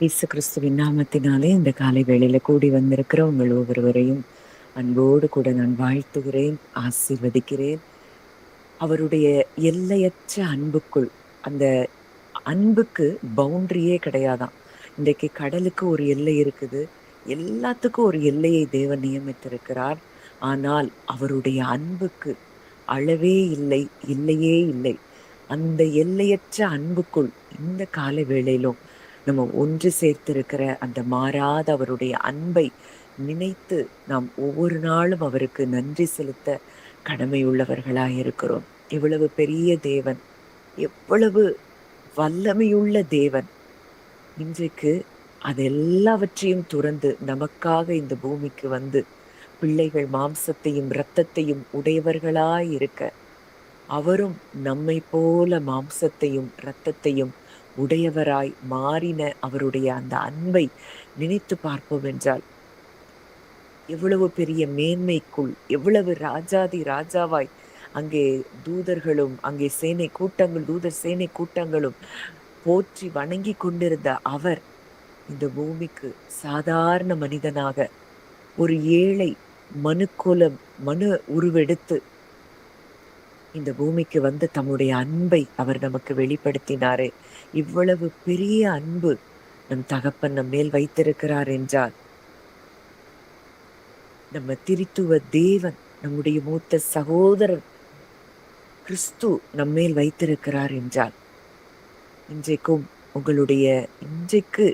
இயேசு கிறிஸ்துவின் நாமத்தினாலே இந்த காலை வேளையில கூடி வந்திருக்கிற உங்கள் ஒவ்வொருவரையும் அன்போடு கூட நான் வாழ்த்துகிறேன், ஆசீர்வதிக்கிறேன். அவருடைய எல்லையற்ற அன்புக்குள், அந்த அன்புக்கு பவுண்டரியே கிடையாதாம். இன்றைக்கு கடலுக்கு ஒரு எல்லை இருக்குது, எல்லாத்துக்கும் ஒரு எல்லையை தேவன் நியமித்திருக்கிறார். ஆனால் அவருடைய அன்புக்கு அளவே இல்லை, இல்லையே இல்லை. அந்த எல்லையற்ற அன்புக்குள் இந்த காலை வேளையிலும் நம்ம ஒன்று சேர்த்திருக்கிற அந்த மாறாத அவருடைய அன்பை நினைத்து நாம் ஒவ்வொரு நாளும் அவருக்கு நன்றி செலுத்த கடமையுள்ளவர்களாய் இருக்கிறோம். இவ்வளவு பெரிய தேவன், எவ்வளவு வல்லமையுள்ள தேவன் இன்றைக்கு அதெல்லாவற்றையும் துறந்து நமக்காக இந்த பூமிக்கு வந்து பிள்ளைகள் மாம்சத்தையும் இரத்தத்தையும் உடையவர்களாய் இருக்க, அவரும் நம்மை போல மாம்சத்தையும் இரத்தத்தையும் உடையவராய் மாறின அவருடைய அந்த அன்பை நினைத்து பார்ப்போம் என்றால், எவ்வளவு பெரிய மேன்மைக்குள், எவ்வளவு ராஜாதி ராஜாவாய் அங்கே தூதர்களும், அங்கே சேனை கூட்டங்கள், தூதர் சேனை கூட்டங்களும் போற்றி வணங்கி கொண்டிருந்த அவர் இந்த பூமிக்கு சாதாரண மனிதனாக ஒரு ஏழை மனு உருவெடுத்து இந்த பூமிக்கு வந்து தம்முடைய அன்பை அவர் நமக்கு வெளிப்படுத்தினாரே. இவ்வளவு பெரிய அன்பு நம் தகப்பன் நம் மேல் வைத்திருக்கிறார் என்றால், நம்ம திரித்துவ தேவன், நம்முடைய மூத்த சகோதரர் கிறிஸ்து நம்மேல் வைத்திருக்கிறார் என்றால், இன்றைக்கும் இன்றைக்கு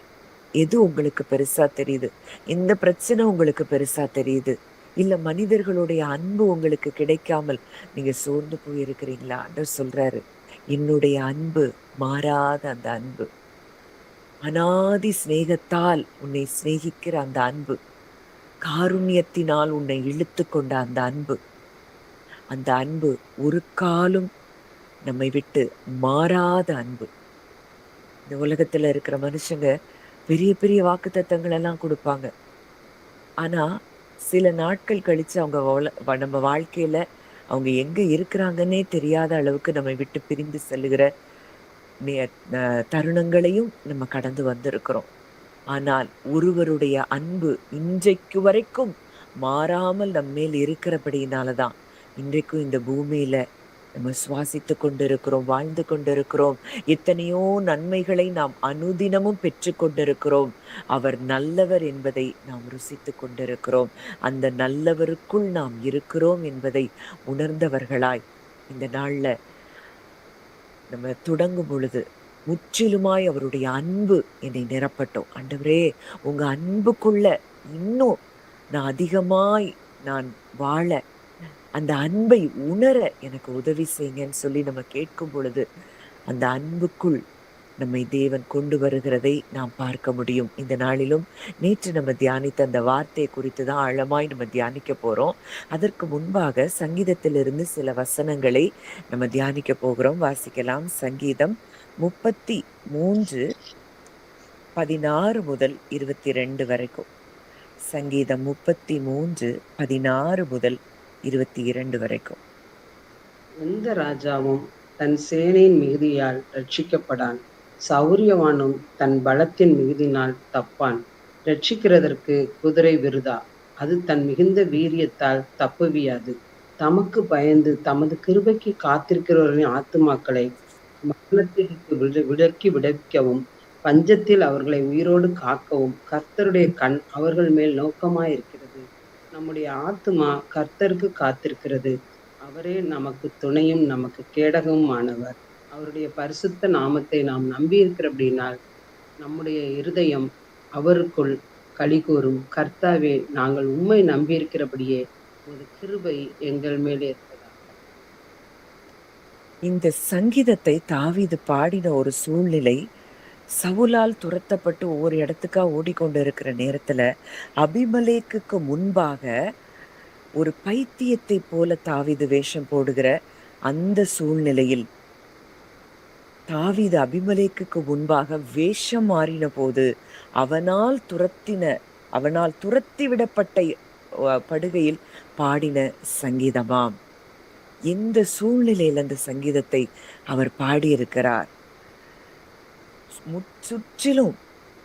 எது உங்களுக்கு பெருசா தெரியுது? எந்த பிரச்சனை உங்களுக்கு பெருசா தெரியுது? இல்ல மனிதர்களுடைய அன்பு உங்களுக்கு கிடைக்காமல் நீங்க சோர்ந்து போயிருக்கிறீங்களா? ஆண்டவர் சொல்றாரு, என்னுடைய அன்பு மாறாத அந்த அன்பு, அனாதி சிநேகத்தால் உன்னை சிநேகிக்கிற அந்த அன்பு, காருண்யத்தினால் உன்னை இழுத்து கொண்ட அந்த அன்பு ஒரு காலும் நம்மை விட்டு மாறாத அன்பு. இந்த உலகத்துல இருக்கிற மனுஷங்க பெரிய பெரிய வாக்குத்தத்தங்கள் எல்லாம் கொடுப்பாங்க. ஆனா சில நாட்கள் கழிச்சு அவங்க நம்ம வாழ்க்கையில அவங்க எங்க இருக்கிறாங்கன்னே தெரியாத அளவுக்கு நம்மை விட்டு பிரிந்து செல்லுகிற தருணங்களையும் நம்ம கடந்து வந்திருக்கிறோம். ஆனால் ஒருவருடைய அன்பு இன்றைக்கு வரைக்கும் மாறாமல் நம்மேல் இருக்கிறபடியினாலதான் இன்றைக்கும் இந்த பூமியில நம்ம சுவாசித்து கொண்டிருக்கிறோம், வாழ்ந்து கொண்டிருக்கிறோம். எத்தனையோ நன்மைகளை நாம் அனுதினமும் பெற்று கொண்டிருக்கிறோம். அவர் நல்லவர் என்பதை நாம் ருசித்து கொண்டிருக்கிறோம். அந்த நல்லவருக்குள் நாம் இருக்கிறோம் என்பதை உணர்ந்தவர்களாய் இந்த நாள்ல நம்ம தொடங்கும் பொழுது முற்றிலுமாய் அவருடைய அன்பு என்னை நிரப்பட்டும். ஆண்டவரே, உங்க அன்புக்குள்ள இன்னும் நான் அதிகமாய் நான் வாழ, அந்த அன்பை உணர எனக்கு உதவி செய்யுங்கன்னு சொல்லி நம்ம கேட்கும் பொழுது அந்த அன்புக்குள் நம்மை தேவன் கொண்டு வருகிறதை நாம் பார்க்க முடியும். இந்த நாளிலும் நேற்று நம்ம தியானித்த அந்த வார்த்தையை குறித்து தான் ஆழமாய் நம்ம தியானிக்க போறோம். அதற்கு முன்பாக சங்கீதத்திலிருந்து சில வசனங்களை நம்ம தியானிக்க போகிறோம். வாசிக்கலாம். சங்கீதம் 33:16 முதல் 22 வரைக்கும். சங்கீதம் 33:16 முதல் 22 வரைக்கும். எந்த ராஜாவும் தன் சேனையின் மிகுதியால் ரட்சிக்கப்படான், சௌரியவானும் தன் பலத்தின் மிகுதினால் தப்பான். ரட்சிக்கிறதற்கு குதிரை விருதா, அது தன் மிகுந்த வீரியத்தால் தப்புவியாது. தமக்கு பயந்து தமது கிருபைக்கு காத்திருக்கிறவர்களின் ஆத்துமாக்களை மரணத்திற்கு விலக்கி விடுவிக்கவும், பஞ்சத்தில் அவர்களை உயிரோடு காக்கவும் கர்த்தருடைய கண் அவர்கள் மேல் நோக்கமாயிருக்கிறது. நம்முடைய ஆத்துமா கர்த்தருக்கு காத்திருக்கிறது. அவரே நமக்கு துணையும் நமக்கு கேடகமும் ஆனவர். அவருடைய பரிசுத்த நாமத்தை நாம் நம்பி இருக்கிறபடினால் நம்முடைய இருதயம் அவருக்குள் களிகூரும். கர்த்தாவே, நாங்கள் உம்மை நம்பி இருக்கிறபடியே உமது கிருபை எங்கள் மேலே இருக்கிறதா. இந்த சங்கீதத்தை தாவீது பாடின ஒரு சூழ்நிலை, சவுலால் துரத்தப்பட்டு ஒவ்வொரு இடத்துக்கா ஓடிக்கொண்டு இருக்கிற நேரத்துல அபிமலேக்குக்கு முன்பாக ஒரு பைத்தியத்தை போல தாவீது வேஷம் போடுகிற அந்த சூழ்நிலையில் தாவீது அபிமலேக்குக்கு முன்பாக வேஷம் மாறின போது அவனால் துரத்தி விடப்பட்ட படுகையில் பாடின சங்கீதமாம். எந்த சூழ்நிலையில் அந்த சங்கீதத்தை அவர் பாடியிருக்கிறார்? சுற்றிலும்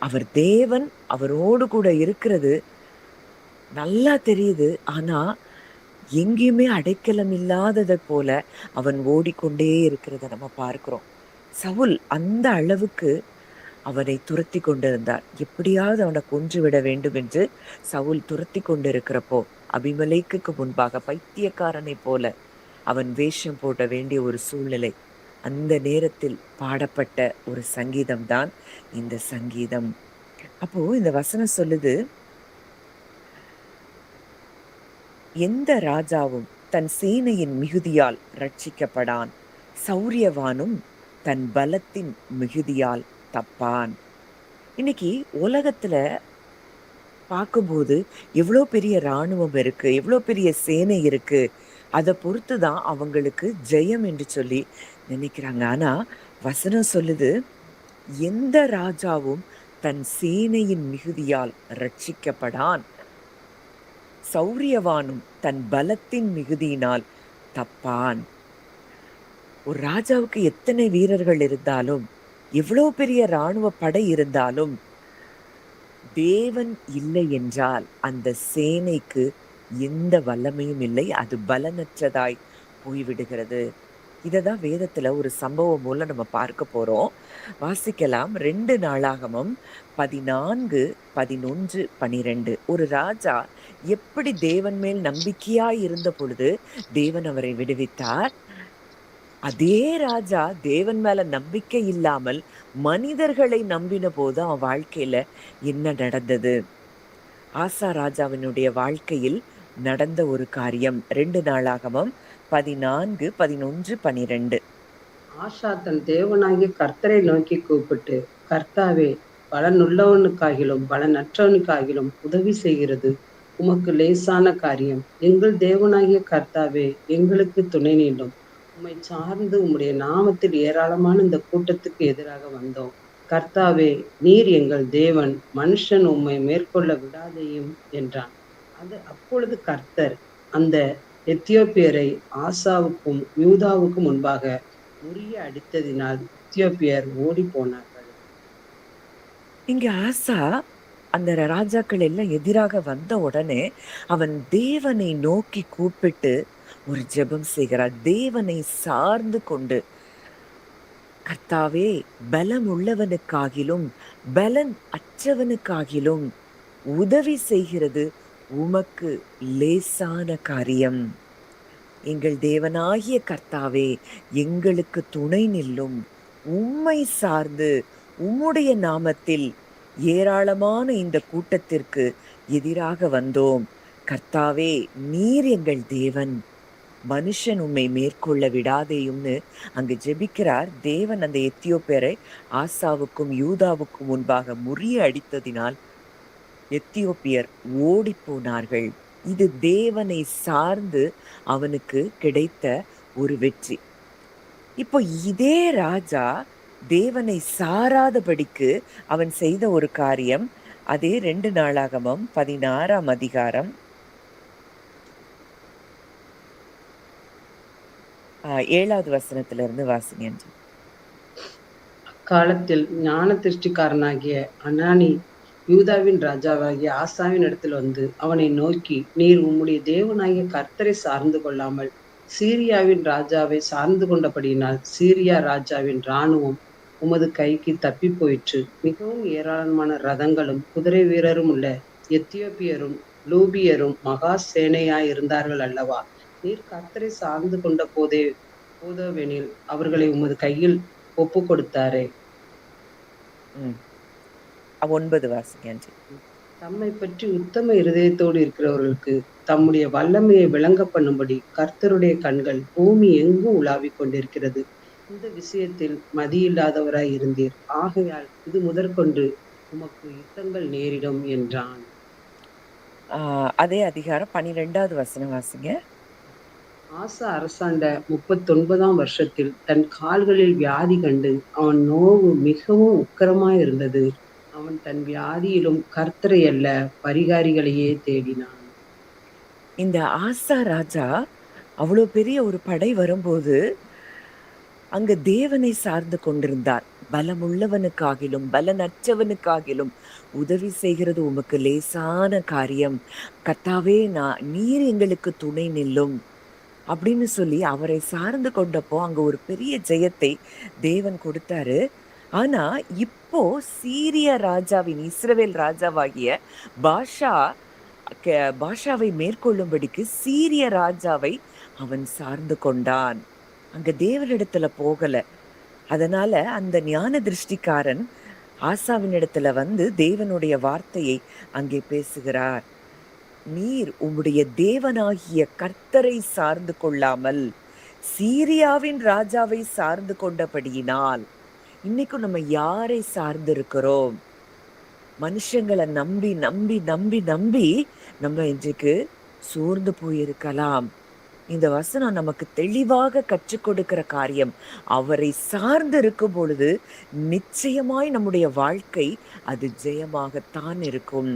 அவர் தேவன், அவரோடு கூட இருக்கிறது நல்லா தெரியுது. ஆனா, எங்கேயுமே அடைக்கலம் இல்லாததைப் போல அவன் ஓடிக்கொண்டே இருக்கிறத நம்ம பார்க்கிறோம். சவுல் அந்த அளவுக்கு அவனை துரத்திக் கொண்டிருந்தார். எப்படியாவது அவனை கொன்றுவிட வேண்டும் என்று சவுல் துரத்திக் கொண்டிருக்கிறப்போ, அபிமெலேக்குக்கு முன்பாக பைத்தியக்காரனைப் போல அவன் வேஷம் போட வேண்டிய ஒரு சூழ்நிலை. அந்த நேரத்தில் பாடப்பட்ட ஒரு சங்கீதம் தான் இந்த சங்கீதம். அப்போ இந்த வசனம் சொல்லுது, எந்த ராஜாவும் தன் சேனையின் மிகுதியால் ரட்சிக்கப்படான், சௌரியவானும் தன் பலத்தின் மிகுதியால் தப்பான். இன்னைக்கு உலகத்துல பார்க்கும்போது எவ்வளோ பெரிய ராணுவம் இருக்கு, எவ்வளோ பெரிய சேனை இருக்கு, அதை பொறுத்து தான் அவங்களுக்கு ஜெயம் என்று சொல்லி நினைக்கிறாங்க. ஆனா வசனம் சொல்லுது, எந்த ராஜாவும் தன் சேனையின் மிகுதியால் ரட்சிக்கப்படான், சௌரியவானும் தன் பலத்தின் மிகுதியினால் தப்பான். ஒரு ராஜாவுக்கு எத்தனை வீரர்கள் இருந்தாலும், எவ்வளோ பெரிய ராணுவ படை இருந்தாலும், தேவன் இல்லை என்றால் அந்த சேனைக்கு எந்த வல்லமையும் இல்லை, அது பலனற்றதாய் போய்விடுகிறது. இததான் வேதத்துல ஒரு சம்பவம் மூலம் நம்ம பார்க்க போறோம். வாசிக்கலாம். 2 நாளாகமம் 14, 11, 12. ஒரு ராஜா எப்படி தேவன் மேல் நம்பிக்கையாய் இருந்த பொழுது தேவன் அவரை விடுவித்தார், அதே ராஜா தேவன் மேல நம்பிக்கை இல்லாமல் மனிதர்களை நம்பின போது அவன் வாழ்க்கையில என்ன நடந்தது? ஆசா ராஜாவினுடைய வாழ்க்கையில் நடந்த ஒரு காரியம். 2 நாளாகமம் 14, 11, 12. ஆஷா தன் தேவனாகிய கர்த்தரை நோக்கி கூப்பிட்டு, கர்த்தாவே, பலனுள்ளவனுக்காகிலும் பலனற்றவனுக்காகிலும் உதவி செய்கிறது உமக்கு லேசான காரியம். எங்கள் தேவனாகிய கர்த்தாவே, எங்களுக்கு துணை நீண்டும். உம்மை சார்ந்து உம்முடைய நாமத்தில் ஏராளமான இந்த கூட்டத்துக்கு எதிராக வந்தோம். கர்த்தாவே, நீர் எங்கள் தேவன், மனுஷன் உம்மை மேற்கொள்ள விடாதேயும் என்றான். அப்பொழுது கர்த்தர் அந்த எத்தியோப்பியரை ஆசாவுக்கும் யூதாவுக்கும் முன்பாக முறிய அடித்ததினால் எத்தியோப்பியர் ஓடி போனார்கள். இங்க ஆசா அந்த ராஜாக்கள் எல்லாம் எதிராக வந்த உடனே அவன் தேவனை நோக்கி கூப்பிட்டு ஒரு ஜெபம் செய்கிறார். தேவனை சார்ந்து கொண்டு, கர்த்தாவே, பலம் உள்ளவனுக்காகிலும் பலன் அற்றவனுக்காகிலும் உதவி செய்கிறது உமக்கு லேசான காரியம். எங்கள் தேவனாகிய கர்த்தாவே, எங்களுக்கு துணை நில்லும். உம்மை சார்ந்து உம்முடைய நாமத்தில் ஏராளமான இந்த கூட்டத்திற்கு எதிராக வந்தோம். கர்த்தாவே, நீர் எங்கள் தேவன், மனுஷன் உம்மை மேற்கொள்ள விடாதேயும்னு அங்கு ஜெபிக்கிறார். தேவன் அந்த எத்தியோப்பியரை ஆசாவுக்கும் யூதாவுக்கும் முன்பாக முறிய அடித்ததினால் எத்தியோப்பியர் ஓடி போனார்கள். இது தேவனை சார்ந்து அவனுக்கு கிடைத்த ஒரு வெற்றி. இப்போ இதே ராஜா தேவனை சாராதபடிக்கு அவன் செய்த ஒரு காரியம், அதே 2 நாளாகமம் 16ஆம் அதிகாரம் 7வது வசனத்திலிருந்து வாசிங்க. அக்காலத்தில் ஞான திருஷ்டிக்காரனாகிய அனானி யூதாவின் ராஜாவாகிய ஆசாவின் இடத்தில் வந்து அவனை நோக்கி, நீர் உம்முடைய தேவனாகிய கர்த்தரை சார்ந்து கொள்ளாமல் சீரியாவின் ராஜாவை சார்ந்து கொண்டபடியினால் சீரியா ராஜாவின் இராணுவம் உமது கைக்கு தப்பி போயிற்று. மிகவும் ஏராளமான ரதங்களும் குதிரை வீரரும் உள்ள எத்தியோப்பியரும் லூபியரும் மகா சேனையாயிருந்தார்கள் அல்லவா? நீர் கர்த்தரை சார்ந்து கொண்ட போதோவெனில் அவர்களை உமது கையில் ஒப்பு கொடுத்தாரே. 9 வாசிங்க. தம்மை பற்றி உத்தம இருதயத்தோடு இருக்கிறவர்களுக்கு தம்முடைய வல்லமையை விளங்க பண்ணும்படி கர்த்தருடைய கண்கள் பூமி எங்கும் உலாவிக் கொண்டிருக்கிறது. இந்த விஷயத்தில் மதியில்லாதவராய் இருந்தீர், ஆகையால் இது முதற்கொண்டு உமக்கு யுத்தங்கள் நேரிடும் என்றான். அதே அதிகாரம் 12வது வசனம் வாசிங்க. ஆசா அரசாண்ட 39ஆம் வருஷத்தில் தன் கால்களில் வியாதி கண்டு அவன் நோவு மிகவும் உக்கிரமாய் இருந்தது. அவன் தன் வியாதியிலும் கர்த்தரை அல்ல பரிகாரிகளையே தேடினான். இந்த ஆசா ராஜா அவ்வளோ பெரிய ஒரு படை வரும்போது அங்க தேவனை சார்ந்து கொண்டிருந்தார். பலமுள்ளவனுக்காகிலும் பலனற்றவனுக்காகிலும் உதவி செய்கிறது உமக்கு லேசான காரியம். கர்த்தாவே, நீர் எங்களுக்கு துணை நில்லும் அப்படின்னு சொல்லி அவரை சார்ந்து கொண்டப்போ அங்க ஒரு பெரிய ஜெயத்தை தேவன் கொடுத்தாரு. ஆனா இப்போ சீரிய ராஜாவின் இஸ்ரவேல் ராஜாவாகிய பாஷா பாஷாவை மேற்கொள்ளும்படிக்கு சீரிய ராஜாவை அவன் சார்ந்து கொண்டான். அங்க தேவனிடத்துல போகல. அதனால அந்த ஞான திருஷ்டிக்காரன் ஆசாவின் இடத்துல வந்து தேவனுடைய வார்த்தையை அங்கே பேசுகிறார். நீர் உம்முடைய தேவனாகிய கர்த்தரை சார்ந்து கொள்ளாமல் சீரியாவின் ராஜாவை சார்ந்து கொண்டபடியினால், இன்னைக்கும் நம்ம யாரை சார்ந்து இருக்கிறோம்? மனுஷங்களை நம்பி நம்பி நம்பி நம்பி நம்ம இன்றைக்கு சோர்ந்து போயிருக்கலாம். இந்த வசனம் நமக்கு தெளிவாக கற்றுக் கொடுக்கிற காரியம், அவரை சார்ந்து இருக்கும் பொழுது நிச்சயமாய் நம்முடைய வாழ்க்கை அது ஜெயமாகத்தான் இருக்கும்.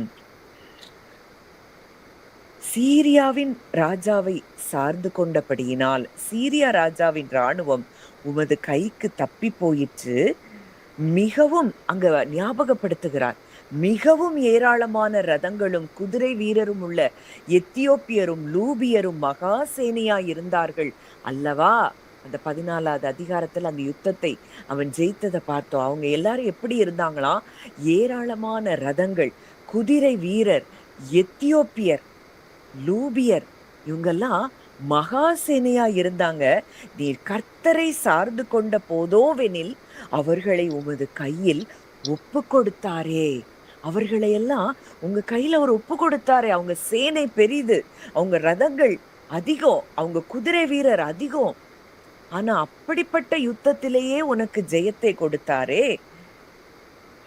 சீரியாவின் ராஜாவை சார்ந்து கொண்டபடியினால் சீரியா ராஜாவின் இராணுவம் உமது கைக்கு தப்பி போயிற்று. மிகவும் அங்க ஞாபகப்படுத்துகிறார், மிகவும் ஏராளமான ரதங்களும் குதிரை வீரரும் உள்ள எத்தியோப்பியரும் லூபியரும் மகா சேனையா இருந்தார்கள் அல்லவா. அந்த 14வது அதிகாரத்துல அந்த யுத்தத்தை அவன் ஜெயித்ததை பார்த்தோம். அவங்க எல்லாரும் எப்படி இருந்தாங்களாம்? ஏராளமான ரதங்கள், குதிரை வீரர், எத்தியோப்பியர், லூபியர், இவங்கெல்லாம் மகா சேனையா இருந்தாங்க. நீர் கர்த்தரை சார்ந்து கொண்ட போதோவெனில் அவர்களை உமது கையில் ஒப்பு கொடுத்தாரே. அவர்களை எல்லாம் உங்க கையில ஒரு ஒப்பு கொடுத்தாரே. அவங்க சேனை பெரிது, அவங்க ரதங்கள் அதிகம், அவங்க குதிரை வீரர் அதிகம். ஆனா அப்படிப்பட்ட யுத்தத்திலேயே உனக்கு ஜெயத்தை கொடுத்தாரே.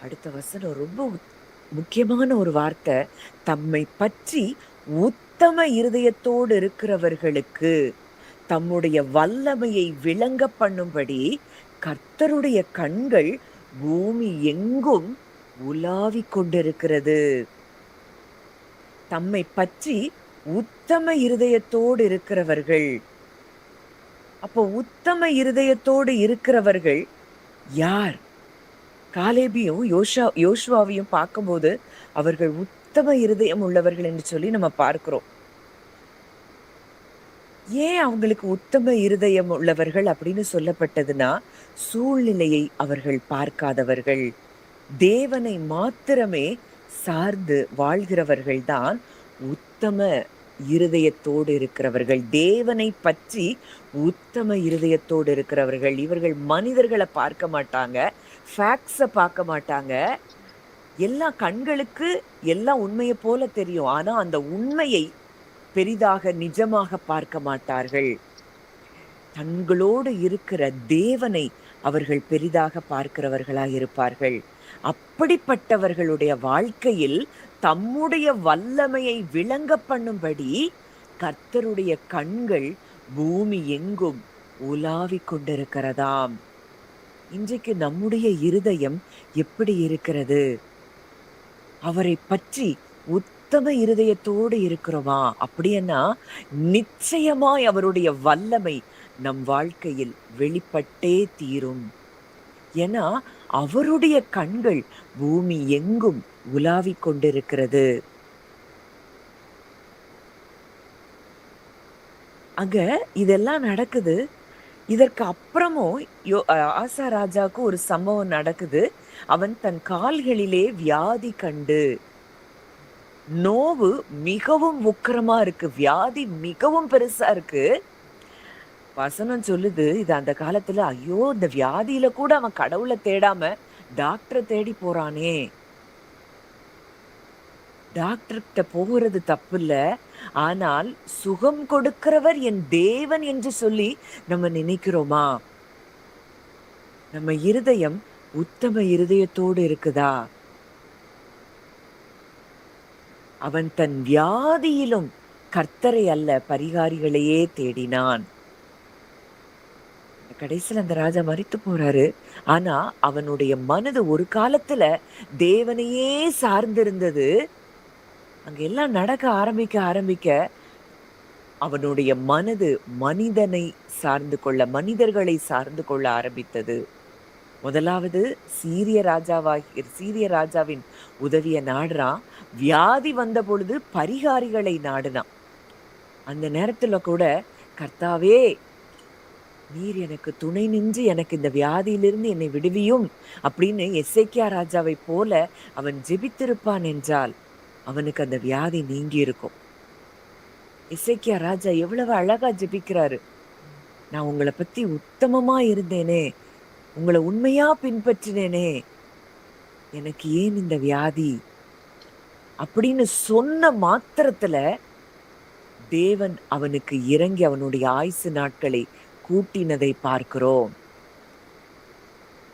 அடுத்த வசனம் ரொம்ப முக்கியமான ஒரு வார்த்தை. தம்மை பற்றி உத்தம இருதயத்தோடு இருக்கிறவர்களுக்கு தம்முடைய வல்லமையை விளங்க பண்ணும்படி கர்த்தருடைய கண்கள் பூமி எங்கும் உலாவிக் கொண்டிருக்கிறது. தம்மை பற்றி உத்தம இருதயத்தோடு இருக்கிறவர்கள். அப்போ உத்தம இருதயத்தோடு இருக்கிறவர்கள் யார்? காலேபியும் யோசுவாவையும் பார்க்கும்போது அவர்கள் உத்தம இருதயம் உள்ளவர்கள் என்று சொல்லி நம்ம பார்க்கிறோம். ஏன் அவங்களுக்கு உத்தம இருதயம் உள்ளவர்கள் அப்படின்னு சொல்லப்பட்டதுன்னா, சூழ்நிலையை அவர்கள் பார்க்காதவர்கள், தேவனை மாத்திரமே சார்ந்து வாழ்கிறவர்கள் தான் உத்தம இருதயத்தோடு இருக்கிறவர்கள். தேவனை பற்றி உத்தம இருதயத்தோடு இருக்கிறவர்கள். இவர்கள் மனிதர்களை பார்க்க மாட்டாங்க, ஃபேக்ட்ஸை பார்க்க மாட்டாங்க. எல்லா கண்களுக்கு எல்லாம் உண்மையை போல தெரியும், ஆனா அந்த உண்மையை பெரிதாக நிஜமாக பார்க்க மாட்டார்கள். தங்களோடு இருக்கிற தேவனை அவர்கள் பெரிதாக பார்க்கிறவர்களாய் இருப்பார்கள். அப்படிப்பட்டவர்களுடைய வாழ்க்கையில் தம்முடைய வல்லமையை விளங்க பண்ணும்படி கர்த்தருடைய கண்கள் பூமி எங்கும் உலாவிக் கொண்டிருக்கிறதாம். இன்றைக்கு நம்முடைய இருதயம் எப்படி இருக்கிறது? அவரை பற்றி உத்தம இருதயத்தோடு இருக்கிறோமா? அப்படின்னா நிச்சயமாய் அவருடைய வல்லமை நம் வாழ்க்கையில் வெளிப்பட்டே தீரும். ஏன்னா அவருடைய கண்கள் பூமி எங்கும் உலாவிக் கொண்டிருக்கிறது. அங்க இதெல்லாம் நடக்குது. இதற்கு அப்புறமும் ஆசா ராஜாவுக்கு ஒரு சம்பவம் நடக்குது. அவன் தன் கால்களிலே வியாதி கண்டு, நோவு மிகவும் உக்கிரமா இருக்கு, வியாதி மிகவும் பெருசா இருக்கு. வசனம் சொல்லுது, இது அந்த காலத்துல, ஐயோ இந்த வியாதியில கூட அவன் கடவுளை தேடாம டாக்டரை தேடி போறானே. டாக்டர்கிட்ட போகிறது தப்பு இல்ல, ஆனால் சுகம் கொடுக்கிறவர் என் தேவன் என்று சொல்லி நம்ம நினைக்கிறோமா? நம்ம இருதயம் உத்தம இருதயத்தோடு இருக்குதா? அவன் தன் வியாதியிலும் கர்த்தரை அல்ல பரிகாரிகளையே தேடினான். கடைசியில் அந்த ராஜா மரித்து போறாரு. ஆனா அவனுடைய மனது ஒரு காலத்துல தேவனையே சார்ந்திருந்தது. அங்க எல்லாம் நடக்க ஆரம்பிக்க அவனுடைய மனது மனிதனை சார்ந்து கொள்ள, மனிதர்களை சார்ந்து கொள்ள ஆரம்பித்தது. முதலாவது சீரிய ராஜாவின் உதவிய நாடுறான். வியாதி வந்த பொழுது பரிகாரிகளை நாடுனான். அந்த நேரத்துல கூட, கர்த்தாவே நீர் எனக்கு துணை நின்று எனக்கு இந்த வியாதியிலிருந்து என்னை விடுவியும் அப்படின்னு எசேக்கியா ராஜாவை போல அவன் ஜெபித்திருப்பான் என்றால் அவனுக்கு அந்த வியாதி நீங்கி இருக்கும். எசேக்கியா ராஜா எவ்வளவு அழகா ஜெபிக்கிறாரு. நான் உங்களை பத்தி உத்தமமா இருந்தேனே, உங்களை உண்மையா பின்பற்றினேனே, எனக்கு ஏன் இந்த வியாதி அப்படின்னு சொன்ன மாத்திரத்துல தேவன் அவனுக்கு இறங்கி அவனுடைய ஆயுசு நாட்களை கூட்டினதை பார்க்கிறோம்.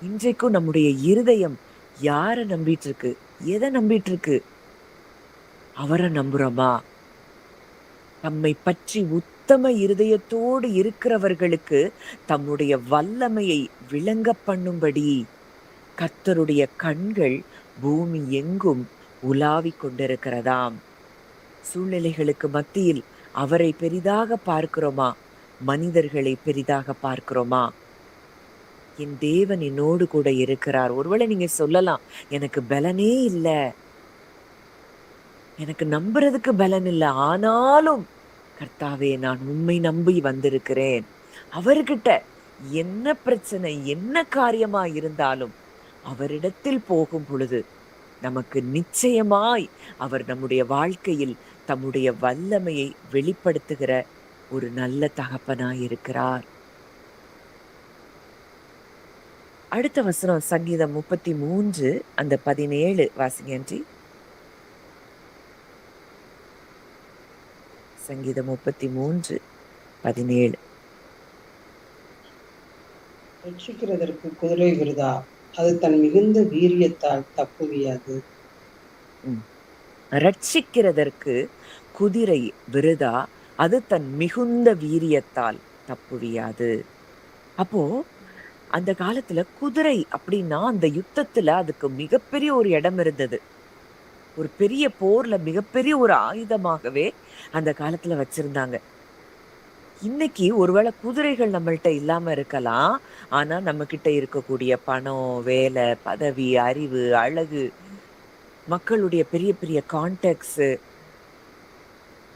இன்றைக்கும் நம்முடைய இருதயம் யார நம்பிட்டு இருக்கு? எதை நம்பிட்டு இருக்கு? அவரை நம்புறோமா? தம்மை பற்றி உத்தம இருதயத்தோடு இருக்கிறவர்களுக்கு தம்முடைய வல்லமையை விளங்க பண்ணும்படி கர்த்தருடைய கண்கள் பூமி எங்கும் உலாவிக் கொண்டிருக்கிறதாம். சூழ்நிலைகளுக்கு மத்தியில் அவரை பெரிதாக பார்க்கிறோமா? மனிதர்களை பெரிதாக பார்க்கிறோமா? என் தேவன் என்னோடு கூட இருக்கிறார். ஒருவேளை நீங்க சொல்லலாம், எனக்கு பலனே இல்ல, எனக்கு நம்புறதுக்கு பலன் இல்ல, ஆனாலும் கர்த்தாவே நான் உம்மை நம்பி வந்திருக்கிறேன். அவர்கிட்ட என்ன பிரச்சனை, என்ன காரியமா இருந்தாலும் அவரிடத்தில் போகும் பொழுது நமக்கு நிச்சயமாய் அவர் நம்முடைய வாழ்க்கையில் தம்முடைய வல்லமையை வெளிப்படுத்துகிற ஒரு நல்ல தகப்பனாய் இருக்கிறார். அடுத்த வசனம் சங்கீதம் 33 அந்த 17 வாசிங்கன்றி. சங்கீதம் 33 17. ரட்சிக்கிறதற்கு குதிரை விருதா, அது தன் மிகுந்த வீரியத்தால் தப்புவியாது. ரட்சிக்கிறதற்கு குதிரை விருதா, அது தன் மிகுந்த வீரியத்தால் தப்புவியாது. அப்போ அந்த காலத்துல குதிரை அப்படின்னா அந்த யுத்தத்துல அதுக்கு மிகப்பெரிய ஒரு இடம் இருந்தது. ஒரு பெரிய போர்ல மிகப்பெரிய ஒரு ஆயுதமாகவே அந்த காலத்துல வச்சிருந்தாங்க. இன்னைக்கு ஒருவேளை குதிரைகள் நம்மள்ட்ட இல்லாம இருக்கலாம். ஆனா நம்ம கிட்ட இருக்கக்கூடிய பணம், வேலை, பதவி, அறிவு, அழகு, மக்களுடைய பெரிய பெரிய கான்டாக்ட்ஸ்,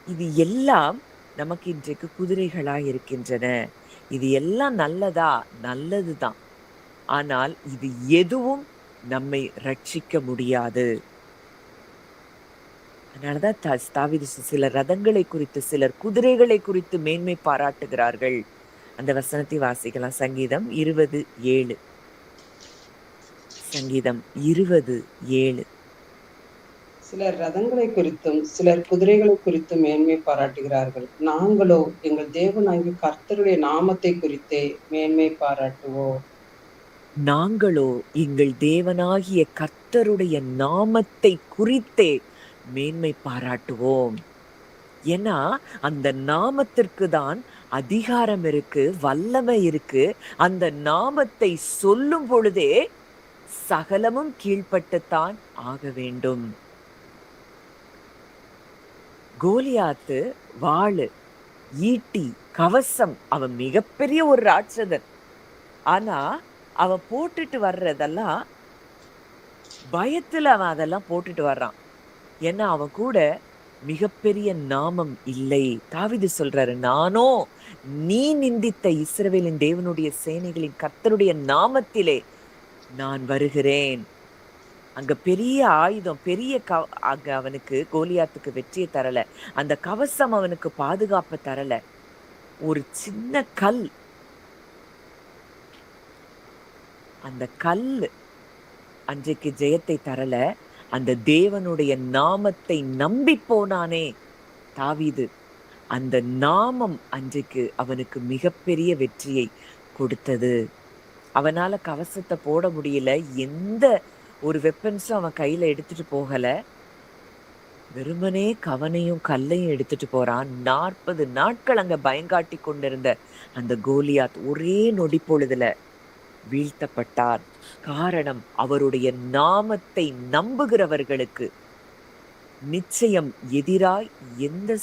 இது எல்லாம் நமக்கு இன்றைக்கு குதிரைகளா இருக்கின்றன. இது எல்லாம் நல்லதா? நல்லதுதான். ஆனால் இது எதுவும் நம்மை ரட்சிக்க முடியாது. அதனாலதான் தாவீது சிலர் ரதங்களை குறித்து, சிலர் குதிரைகளை குறித்து மேன்மை பாராட்டுகிறார்கள். அந்த வசனத்தை வாசிக்கலாம். சங்கீதம் 20:7. சங்கீதம் 20:7. சிலர் ரதங்களை குறித்தும் சிலர் குதிரைகளை குறித்தும் மேன்மை பாராட்டுகிறார்கள். நாங்களோ எங்கள் தேவனாகிய கர்த்தருடைய நாமத்தை குறித்தே மேன்மை பாராட்டுவோம். நாங்களோ எங்கள் தேவனாகிய கர்த்தருடைய நாமத்தை குறித்தே மேன்மை பாராட்டுவோம். ஏன்னா அந்த நாமத்திற்கு தான் அதிகாரம் இருக்கு, வல்லமை இருக்கு. அந்த நாமத்தை சொல்லும் பொழுதே சகலமும் கீழ்ப்பட்டுத்தான் ஆக வேண்டும். கோலியாத்து வாளு, ஈட்டி, கவசம், அவன் மிகப்பெரிய ஒரு ராட்சதன். ஆனா அவன் போட்டுட்டு வர்றதெல்லாம் பயத்துல அவன் அதெல்லாம் போட்டுட்டு வர்றான். ஏன்னா அவன் கூட மிகப்பெரிய நாமம் இல்லை. தாவீது சொல்றாரு, நானோ நீ நிந்தித்த இஸ்ரவேலின் தேவனுடைய சேனைகளின் கர்த்தருடைய நாமத்திலே நான் வருகிறேன். அங்க பெரிய ஆயுதம், பெரிய அங்க அவனுக்கு கோலியாத்துக்கு வெற்றியை தரல. அந்த கவசம் அவனுக்கு பாதுகாப்பை தரல. ஒரு சின்ன கல், அந்த கல் அன்றைக்கு ஜெயத்தை தரல. அந்த தேவனுடைய நாமத்தை நம்பி போனானே தாவீது, அந்த நாமம் அன்றைக்கு அவனுக்கு மிகப்பெரிய வெற்றியை கொடுத்தது. அவனால கவசத்தை போட முடியல, எந்த ஒரு வெப்பன்ஸும் அவன் கையில எடுத்துட்டு போகல. வெறுமனே கவனையும் கல்லையும் எடுத்துட்டு போறான். 40 நாட்கள் அங்க பயங்காட்டி கொண்டிருந்த அந்த கோலியாத் ஒரே நொடி பொழுதுல வீழ்த்தப்பட்டார். காரணம், அவருடைய நாமத்தை நம்புகிறவர்களுக்கு நிச்சயம் எதிராய் எந்த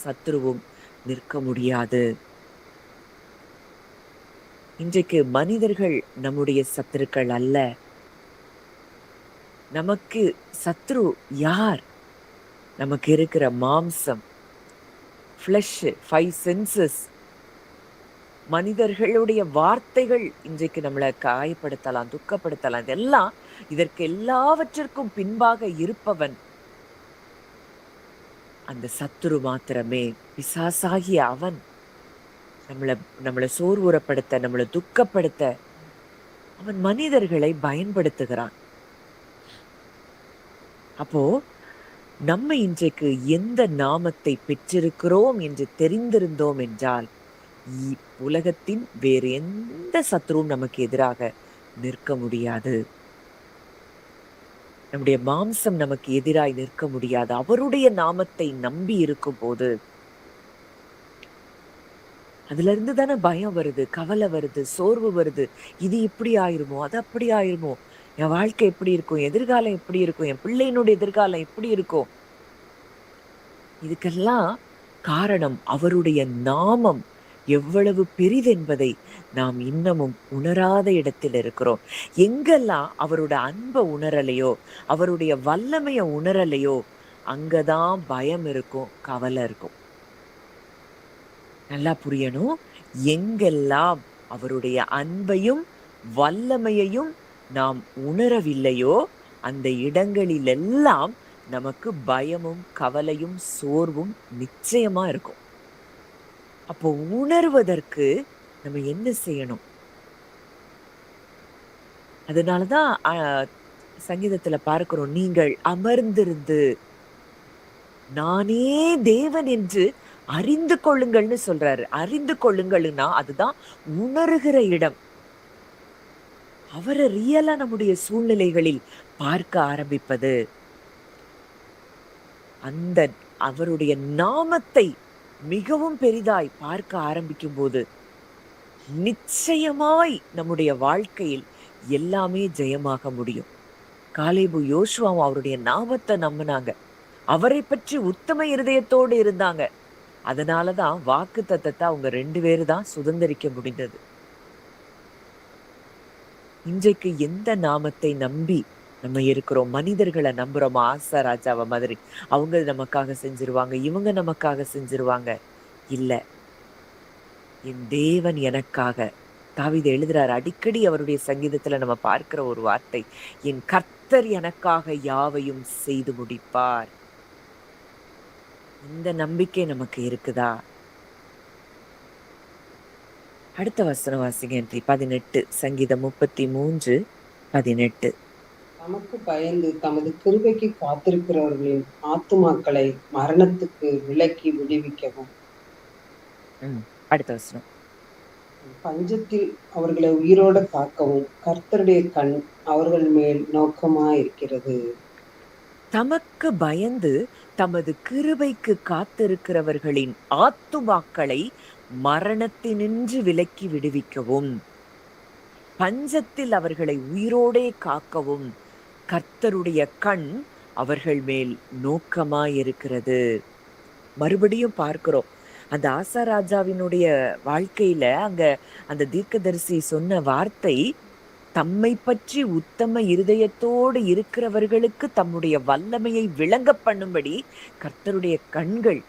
சத்துருவும் நிற்க முடியாது. இன்றைக்கு மனிதர்கள் நம்முடைய சத்துருக்கள் அல்ல. நமக்கு சத்ரு யார்? நமக்கு இருக்கிற மாம்சம், ஃப்ளஷ், 5 சென்சஸ். மனிதர்களுடைய வார்த்தைகள் இன்றைக்கு நம்மளை காயப்படுத்தலாம், துக்கப்படுத்தலாம். இதெல்லாம் இதற்கு எல்லாவற்றிற்கும் பின்பாக இருப்பவன் அந்த சத்துரு மாத்திரமே. பிசாசாகிய அவன் நம்மளை சோர்வுறப்படுத்த, நம்மளை துக்கப்படுத்த அவன் மனிதர்களை பயன்படுத்துகிறான். அப்போ நம்ம இன்றைக்கு எந்த நாமத்தை பெற்றிருக்கிறோம் என்று தெரிந்திருந்தோம் என்றால் உலகத்தின் வேறு எந்த சத்துருவும் நமக்கு எதிராக நிற்க முடியாது. நம்முடைய மாம்சம் நமக்கு எதிராய் நிற்க முடியாது. அவருடைய நாமத்தை நம்பி இருக்கும் போது அதுல இருந்து தானே பயம் வருது, கவலை வருது, சோர்வு வருது. இது இப்படி ஆயிருமோ, அது அப்படி ஆயிருமோ, என் வாழ்க்கை எப்படி இருக்கும், எதிர்காலம் எப்படி இருக்கும், என் பிள்ளையினுடைய எதிர்காலம் எப்படி இருக்கும். இதுக்கெல்லாம் காரணம் அவருடைய நாமம் எவ்வளவு பெரிதென்பதை நாம் இன்னமும் உணராத இடத்தில் இருக்கிறோம். எங்கெல்லாம் அவரோட அன்பை உணரலையோ, அவருடைய வல்லமைய உணரலையோ, அங்கதான் பயம் இருக்கும், கவலை இருக்கும். நல்லா புரியணும். எங்கெல்லாம் அவருடைய அன்பையும் வல்லமையையும் நாம் உணரவில்லையோ அந்த இடங்களில் எல்லாம் நமக்கு பயமும் கவலையும் சோர்வும் நிச்சயமா இருக்கும். அப்போ உணர்வதற்கு நம்ம என்ன செய்யணும்? அதனாலதான் சங்கீதத்துல பார்க்கிறோம், நீங்கள் அமர்ந்திருந்து நானே தேவன் என்று அறிந்து கொள்ளுங்கள்னு சொல்றாரு. அறிந்து கொள்ளுங்கள்னா அதுதான் உணர்கிற இடம். அவரை ரியலா நம்முடைய சூழ்நிலைகளில் பார்க்க ஆரம்பிப்பது, அந்த அவருடைய நாமத்தை மிகவும் பெரிதாய் பார்க்க ஆரம்பிக்கும் போது நிச்சயமாய் நம்முடைய வாழ்க்கையில் எல்லாமே ஜெயமாக முடியும். காலேபு யோசுவாவும் அவருடைய நாமத்தை நம்பினாங்க. அவரை பற்றி உத்தம இருதயத்தோடு இருந்தாங்க. அதனாலதான் வாக்கு தத்தத்தை அவங்க 2 பேரு தான் சுதந்திரிக்க முடிந்தது. இன்றைக்கு எந்த நாமத்தை நம்பி நம்ம இருக்கிறோம்? மனிதர்களை நம்புறோமா? ஆசா ராஜாவை மாதிரி அவங்க நமக்காக செஞ்சிருவாங்க, இவங்க நமக்காக செஞ்சிருவாங்க. இல்ல, என் தேவன் எனக்காக. தாவீது எழுதுறாரு அடிக்கடி அவருடைய சங்கீதத்துல நம்ம பார்க்கிற ஒரு வார்த்தை, என் கர்த்தர் எனக்காக யாவையும் செய்து முடிப்பார். இந்த நம்பிக்கை நமக்கு இருக்குதா? அடுத்த வசனம் வாசிங்க. 18 சங்கீதம் 33:18. தமக்கு பயந்து தமது கிருபைக்கு காத்திருக்கிறவர்களின் ஆத்துமாக்களை மரணத்துக்கு விலக்கி விடுவிக்கவும். அடுத்த வசனம். பஞ்சத்தில் அவர்களை உயிரோட காக்கவும் கர்த்தருடைய கண் அவர்கள் மேல் நோக்கமாயிருக்கிறது. தமக்கு பயந்து தமது கிருபைக்கு காத்திருக்கிறவர்களின் ஆத்துமாக்களை மரணத்தினின்று விலக்கி விடுவிக்கவும், பஞ்சத்தில் அவர்களை உயிரோடே காக்கவும் கர்த்தருடைய கண் அவர்கள் மேல் நோக்கமாயிருக்கிறது. மறுபடியும் பார்க்கிறோம், அந்த ஆசா ராஜாவினுடைய வாழ்க்கையில அங்க அந்த தீர்க்கதரிசி சொன்ன வார்த்தை, தம்மை பற்றி உத்தம இருதயத்தோடு இருக்கிறவர்களுக்கு தம்முடைய வல்லமையை விளங்க பண்ணும்படி கர்த்தருடைய கண்கள்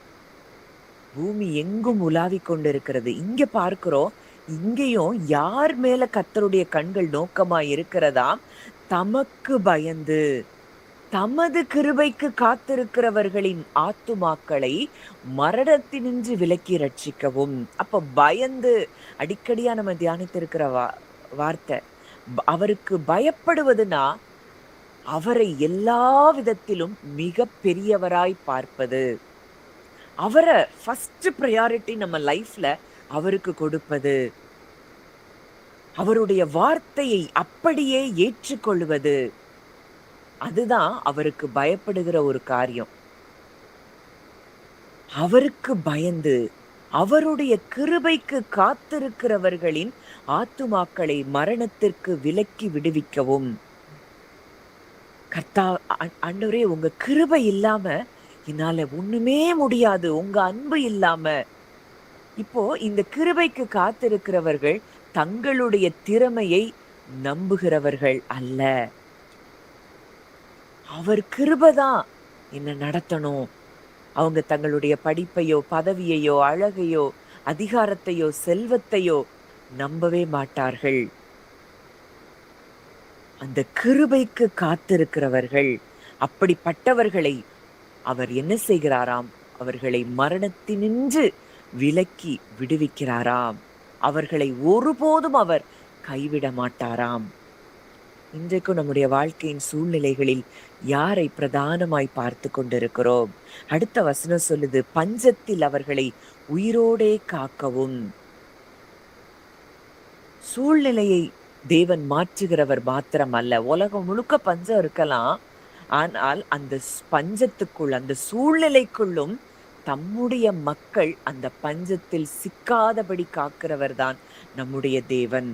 பூமி எங்கும் உலாவிக் கொண்டிருக்கிறது. இங்க பார்க்கிறோம், இங்கேயும் யார் மேல கர்த்தருடைய கண்கள் நோக்கமா இருக்கிறதாம்? தமக்கு பயந்து தமது கிருபைக்கு காத்திருக்கிறவர்களின் ஆத்துமாக்களை மரணத்தினின்று விலக்கி ரட்சிக்கவும். அப்ப பயந்து, அடிக்கடியா நம்ம தியானித்திருக்கிற வார்த்தை, அவருக்கு பயப்படுவதுனா அவரை எல்லா விதத்திலும் மிக பெரியவராய் பார்ப்பது, அவரை ஃபர்ஸ்ட் ப்ரையாரிட்டி நம்ம லைஃப்ல அவருக்கு கொடுப்பது, அவருடைய வார்த்தையை அப்படியே ஏற்றுக்கொள்வது. அதுதான் அவருக்கு பயப்படுகிற ஒரு காரியம். அவருக்கு பயந்து அவருடைய கிருபைக்கு காத்திருக்கிறவர்களின் ஆத்துமாக்களை மரணத்திற்கு விலக்கி விடுவிக்கவும். ஆண்டவரே, உங்க கிருபை இல்லாம என்னால ஒண்ணுமே முடியாது, உங்க அன்பு இல்லாம. இப்போ இந்த கிருபைக்கு காத்திருக்கிறவர்கள் தங்களுடைய திறமையை நம்புகிறவர்கள் அல்ல. அவர் கிருபைதான் என்ன நடத்தணும். அவங்க தங்களுடைய படிப்பையோ, பதவியையோ, அழகையோ, அதிகாரத்தையோ, செல்வத்தையோ நம்பவே மாட்டார்கள். அந்த கிருபைக்கு காத்திருக்கிறவர்கள், அப்படிப்பட்டவர்களை அவர் என்ன செய்கிறாராம்? அவர்களை மரணத்தினின்று விலக்கி விடுவிக்கிறாராம். அவர்களை ஒருபோதும் அவர் கைவிட மாட்டாராம். இன்றைக்கும் நம்முடைய வாழ்க்கையின் சூழ்நிலைகளில் யாரை பிரதானமாய் பார்த்து கொண்டிருக்கிறோம்? அடுத்த வசனம் சொல்லுது, பஞ்சத்தில் அவர்களை உயிரோடே காக்கவும். சூழ்நிலையை தேவன் மாற்றுகிறவர் மாத்திரம் அல்ல. உலகம் முழுக்க பஞ்சம் இருக்கலாம், ஆனால் அந்த பஞ்சத்துக்குள், அந்த சூழ்நிலைக்குள்ளும் தம்முடைய மக்கள் அந்த பஞ்சத்தில் சிக்காதபடி காக்கிறவர் தான் நம்முடைய தேவன்.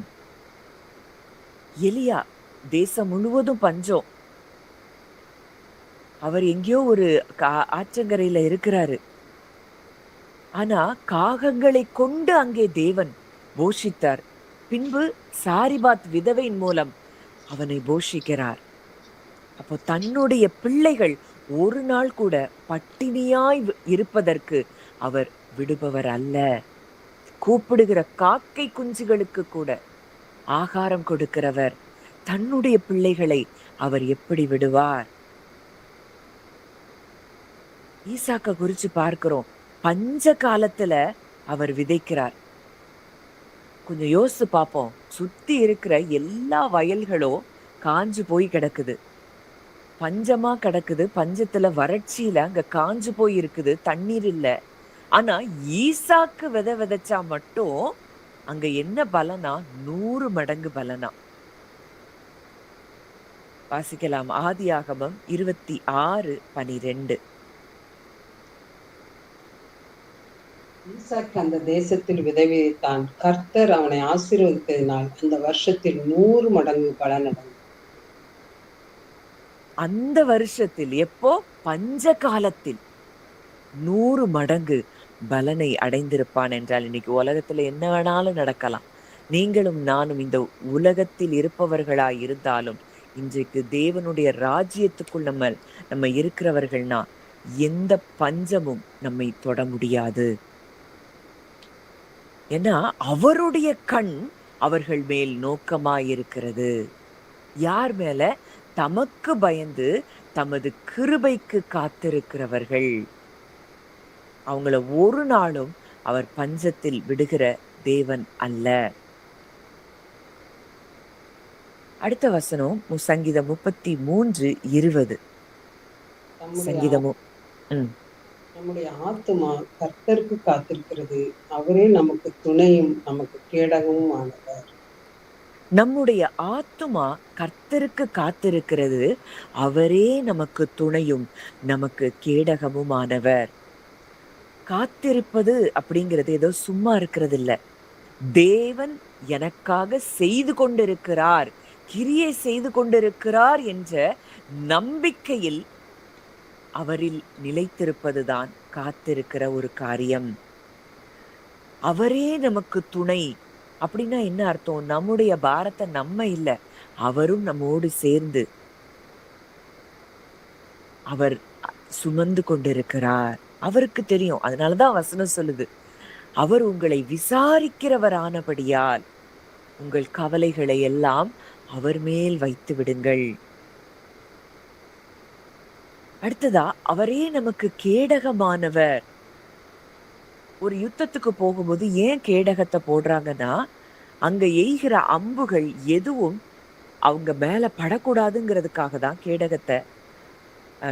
எலியா தேசம் முழுவதும் பஞ்சம், அவர் எங்கேயோ ஒரு ஆற்றங்கரையில இருக்கிறாரு. ஆனா காகங்களை கொண்டு அங்கே தேவன் போஷித்தார். பின்பு சாரிபாத் விதவையின் மூலம் அவனை போஷிக்கிறார். அப்போ தன்னுடைய பிள்ளைகள் ஒரு நாள் கூட பட்டினியாய் இருப்பதற்கு அவர் விடுபவர் அல்ல. கூப்பிடுகிற காக்கை குஞ்சுகளுக்கு கூட ஆகாரம் கொடுக்கிறவர். தன்னுடைய பிள்ளைகளை அவர் எப்படி விடுவார்? ஈசாக்க குறிச்சு பார்க்கிறோம். பஞ்ச காலத்துல அவர் விதைக்கிறார். கொஞ்சம் யோசிச்சு பார்ப்போம். சுத்தி இருக்கிற எல்லா வயல்களும் காஞ்சு போய் கிடக்குது, பஞ்சமா கிடக்குது. பஞ்சத்துல வறட்சியில அங்க காஞ்சு போய் இருக்குது, தண்ணீர் இல்ல. ஆனா ஈசாக்கு விதைச்சா மட்டும் அங்க என்ன பலனா? 100 மடங்கு பலனா. வாசிக்கலாம். ஆதியாகமம் 26:12. ஈசாக்கு அந்த தேசத்தில் விதை விதைத்தான். கர்த்தர் அவனை ஆசீர்வதித்ததினால் அந்த வருஷத்தில் 100 மடங்கு பலன் அடைந்தான். அந்த வருஷத்தில், எப்போ? பஞ்ச காலத்தில் 100 மடங்கு பலனை அடைந்திருப்பான் என்றால், இன்னைக்கு உலகத்துல என்ன வேணாலும் நடக்கலாம். நீங்களும் நானும் இந்த உலகத்தில் இருப்பவர்களாய் இருந்தாலும், இன்றைக்கு தேவனுடைய ராஜ்யத்துக்குள் நம்ம இருக்கிறவர்கள்னா எந்த பஞ்சமும் நம்மை தொட முடியாது. ஏன்னா அவருடைய கண் அவர்கள் மேல் நோக்கமாயிருக்கிறது. யார் மேல? தமக்கு பயந்து தமது கிருபைக்கு காத்திருக்கிறவர்கள். அவங்கள ஒரு நாளும் அவர் பஞ்சத்தில் விடுகிற தேவன் அல்ல. அடுத்த வசனம் சங்கீதம் 33:20. சங்கீதமும் நம்முடைய ஆத்துமா கர்த்தருக்கு காத்திருக்கிறது, அவரே நமக்கு துணையும் நமக்கு கேடகமும் ஆனவர். நம்முடைய ஆத்துமா கர்த்தருக்கு காத்திருக்கிறது, அவரே நமக்கு துணையும் நமக்கு கேடகமும் ஆனவர். காத்திருப்பது அப்படிங்கிறது ஏதோ சும்மா இருக்கிறது இல்ல. தேவன் எனக்காக செய்து கொண்டிருக்கிறார், கிரியை செய்து கொண்டிருக்கிறார் என்ற நம்பிக்கையில் அவரில் நிலைத்திருப்பதுதான் காத்திருக்கிற ஒரு காரியம். அவரே நமக்கு துணை அப்படின்னா என்ன அர்த்தம்? நம்முடைய பாரத்தை நம்ம இல்ல, அவரும் நம்மோடு சேர்ந்து அவர் சுமந்து கொண்டிருக்கிறார். அவருக்கு தெரியும். அதனாலதான் வசனம் சொல்லுது, அவர் உங்களை விசாரிக்கிறவரானபடியால் உங்கள் கவலைகளை எல்லாம் அவர் மேல் வைத்து விடுங்கள். அடுத்ததா, அவரே நமக்கு கேடகமானவர். ஒரு யுத்தத்துக்கு போகும்போது ஏன் கேடகத்தை போடுறாங்கன்னா, அங்க எய்கிற அம்புகள் எதுவும் அவங்க மேல படக்கூடாதுங்கிறதுக்காக தான்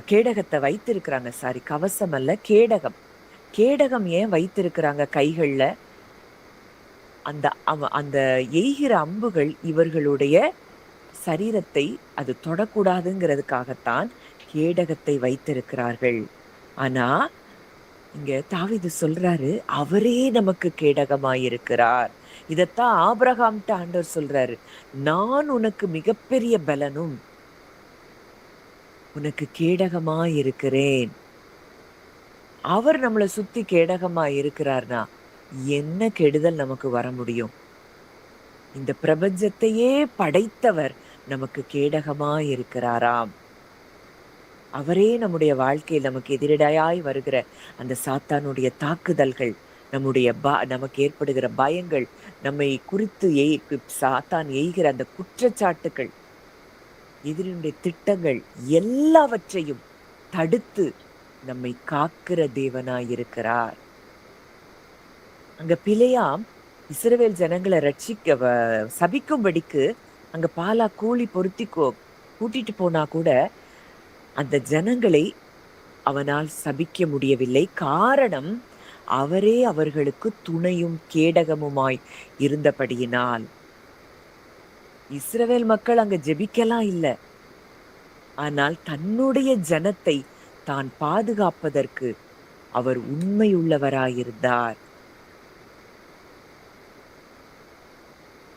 கேடகத்தை வைத்திருக்கிறாங்க. சாரி, கவசம் அல்ல, கேடகம். கேடகம் ஏன் வைத்திருக்கிறாங்க கைகள்ல? அந்த எய்கிற அம்புகள் இவர்களுடைய சரீரத்தை அது தொடக்கூடாதுங்கிறதுக்காகத்தான் கேடகத்தை வைத்திருக்கிறார்கள். ஆனா இங்க தாவீது சொல்றாரு, அவரே நமக்கு கேடகமாயிருக்கிறார். இதத்தான் ஆபிரகாம்ட்ட ஆண்டவர் சொல்றாரு, நான் உனக்கு மிகப்பெரிய பலனும் உனக்கு கேடகமாயிருக்கிறேன். அவர் நம்மளை சுத்தி கேடகமா இருக்கிறார்னா என்ன கெடுதல் நமக்கு வர முடியும்? இந்த பிரபஞ்சத்தையே படைத்தவர் நமக்கு கேடகமாய் இருக்கிறாராம். அவரே நம்முடைய வாழ்க்கையில் நமக்கு எதிரடையாய் வருகிற அந்த சாத்தானுடைய தாக்குதல்கள், நமக்கு ஏற்படுகிற பயங்கள், நம்மை குறித்து சாத்தான் எய்கிற அந்த குற்றச்சாட்டுகள், எதிரினுடைய திட்டங்கள் எல்லாவற்றையும் தடுத்து நம்மை காக்கிற தேவனாய் இருக்கிறார். அங்க பிலேயாம் இஸ்ரவேல் ஜனங்களை சபிக்கும்படிக்கு அங்க பாலா கூலி பொருத்தி கூட்டிட்டு போனா கூட அந்த ஜனங்களை அவனால் சபிக்க முடியவில்லை. காரணம், அவரே அவர்களுக்கு துணையும் கேடகமுமாய் இருந்தபடியினால். இஸ்ரவேல் மக்கள் அங்க ஜெபிக்கலாம் இல்ல, ஆனால் தன்னுடைய ஜனத்தை தான் பாதுகாப்பதற்கு அவர் உண்மையுள்ளவராயிருந்தார்.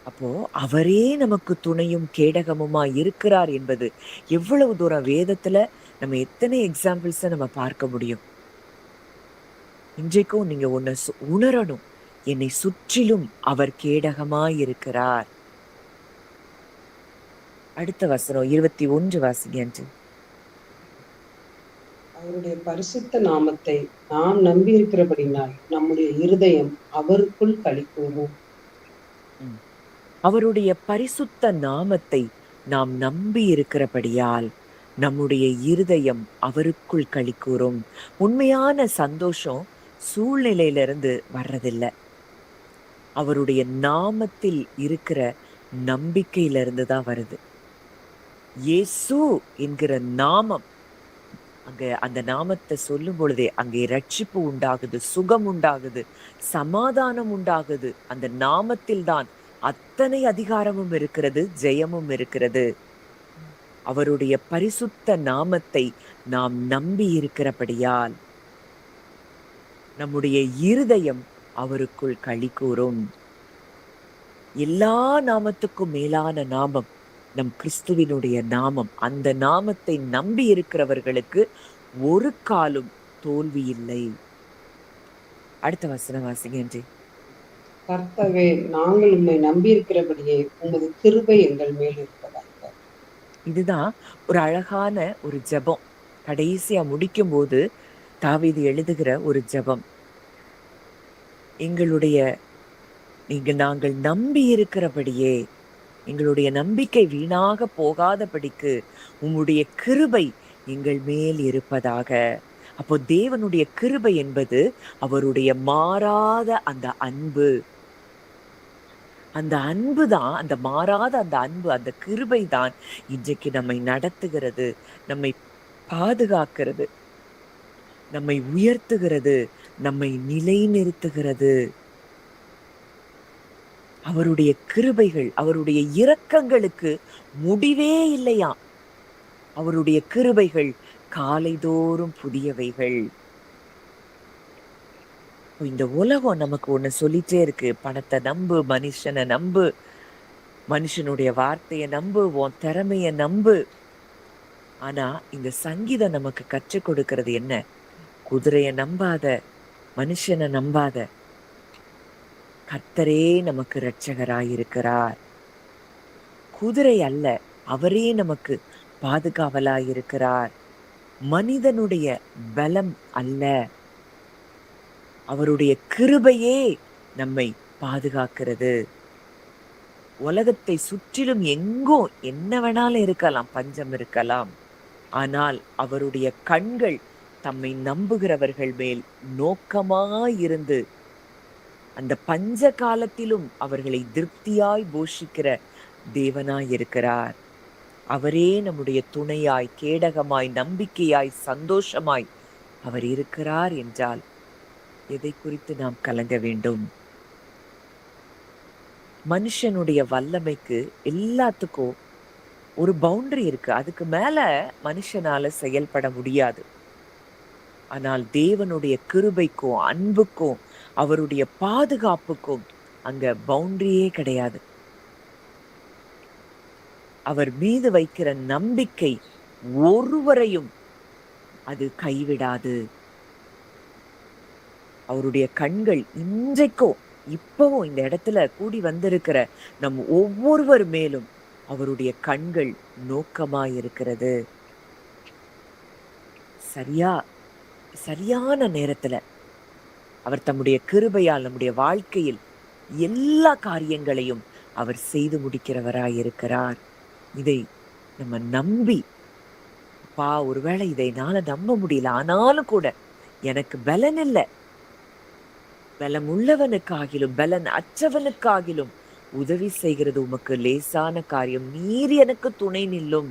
அப்போ அவரே நமக்கு துணையும் கேடகமுமாய் இருக்கிறார் என்பது எவ்வளவு தூரம் வேதத்துல நம்ம எத்தனை எக்ஸாம்பிள்ஸ நம்ம பார்க்க முடியும். இன்றைக்கும் நீங்க உணரணும், என்னை சுற்றிலும் அவர் கேடகமாய் இருக்கிறார். அடுத்த வசனம் 21 வாசிங்க. அவருடைய பரிசுத்த நாமத்தை நாம் நம்பி இருக்கிறபடினால் நம்முடைய இருதயம் அவருக்குள் களிகூரும். அவருடைய பரிசுத்த நாமத்தை நாம் நம்பி இருக்கிறபடியால் நம்முடைய இருதயம் அவருக்குள் களிகூரும். உண்மையான சந்தோஷம் சூழ்நிலையிலிருந்து வர்றதில்லை, அவருடைய நாமத்தில் இருக்கிற நம்பிக்கையிலிருந்து தான் வருது. இயேசு என்கிற நாமம், அங்க அந்த நாமத்தை சொல்லும் பொழுதே அங்கே ரட்சிப்பு உண்டாகுது, சுகம் உண்டாகுது, சமாதானம் உண்டாகுது. அந்த நாமத்தில் தான் அத்தனை அதிகாரமும் இருக்கிறது, ஜெயமும் இருக்கிறது. அவருடைய பரிசுத்த நாமத்தை நாம் நம்பி இருக்கிறபடியால் நம்முடைய இருதயம் அவருக்குள் களிகூரும். எல்லா நாமத்துக்கும் மேலான நாமம் நம் கிறிஸ்துவினுடைய நாமம். அந்த நாமத்தை நம்பி இருக்கிறவர்களுக்கு ஒரு காலும் தோல்வி இல்லை. அடுத்த வசனம் வாசிங்க. கர்த்தாவே, நாங்கள் உம்மை நம்பி இருக்கிறபடியே உமது கிருபை எங்கள் மேல் இருப்பதாக. இதுதான் ஒரு அழகான ஒரு ஜெபம். கடைசியா முடிக்கும் போது தாவீது எழுதுகிற ஒரு ஜெபம். நாங்கள் நம்பி இருக்கிறபடியே, எங்களுடைய நம்பிக்கை வீணாக போகாதபடிக்கு உம்முடைய கிருபை எங்கள் மேல் இருப்பதாக. அப்போ தேவனுடைய கிருபை என்பது அவருடைய மாறாத அந்த அன்பு. அந்த அன்பு தான், அந்த மாறாத அந்த அன்பு, அந்த கிருபை தான் இன்றைக்கு நம்மை நடத்துகிறது, நம்மை பாதுகாக்கிறது, நம்மை உயர்த்துகிறது, நம்மை நிலைநிறுத்துகிறது. அவருடைய கிருபைகள், அவருடைய இரக்கங்களுக்கு முடிவே இல்லையா. அவருடைய கிருபைகள் காலைதோறும் புதியவைகள். இந்த உலகம் நமக்கு ஒண்ணு சொல்லிட்டே இருக்கு, பணத்தை நம்பு, மனுஷனை நம்பு, மனுஷனுடைய வார்த்தையை நம்பு, உன் திறமைய நம்பு. ஆனா இந்த சங்கீதம் நமக்கு கற்றுக் கொடுக்கிறது என்ன? குதிரைய நம்பாத, மனுஷனை நம்பாத, கர்த்தரே நமக்கு இரட்சகராயிருக்கிறார். குதிரை அல்ல, அவரே நமக்கு பாதுகாவலாயிருக்கிறார். மனிதனுடைய பலம் அல்ல, அவருடைய கிருபையே நம்மை பாதுகாக்கிறது. உலகத்தை சுற்றிலும் எங்கோ என்ன வேணாலும் இருக்கலாம், பஞ்சம் இருக்கலாம், ஆனால் அவருடைய கண்கள் தம்மை நம்புகிறவர்கள் மேல் நோக்கமாயிருந்து அந்த பஞ்ச காலத்திலும் அவர்களை திருப்தியாய் போஷிக்கிற தேவனாய் இருக்கிறார். அவரே நம்முடைய துணையாய், கேடகமாய், நம்பிக்கையாய், சந்தோஷமாய் அவர் இருக்கிறார் என்றால் எதை குறித்து நாம் கலங்க வேண்டும்? மனுஷனுடைய வல்லமைக்கு எல்லாத்துக்கும் ஒரு பவுண்டரி இருக்கு, அதுக்கு மேல மனுஷனால செயல்பட முடியாது. ஆனால் தேவனுடைய கிருபைக்கும் அன்புக்கும் அவருடைய பாதுகாப்புக்கும் அங்க பவுண்டரியே கிடையாது. அவர் மீது வைக்கிற நம்பிக்கை ஒருவரையும் அது கைவிடாது. அவருடைய கண்கள் இன்றைக்கும் இப்பவும் இந்த இடத்துல கூடி வந்திருக்கிற நம் ஒவ்வொருவர் மேலும் அவருடைய கண்கள் நோக்கமாயிருக்கிறது. சரியான நேரத்துல அவர் தம்முடைய கிருபையால் நம்முடைய வாழ்க்கையில் எல்லா காரியங்களையும் அவர் செய்து முடிக்கிறவராயிருக்கிறார். இதை நம்ம நம்பி, ஒருவேளை இதை என்னால நம்ப முடியல, ஆனாலும் கூட எனக்கு பலன் இல்ல, பலம் உள்ளவனுக்காகிலும் பலன் அற்றவனுக்காகிலும் உதவி செய்கிறது உமக்கு லேசான காரியம், நீர் எனக்கு துணை நில்லும்,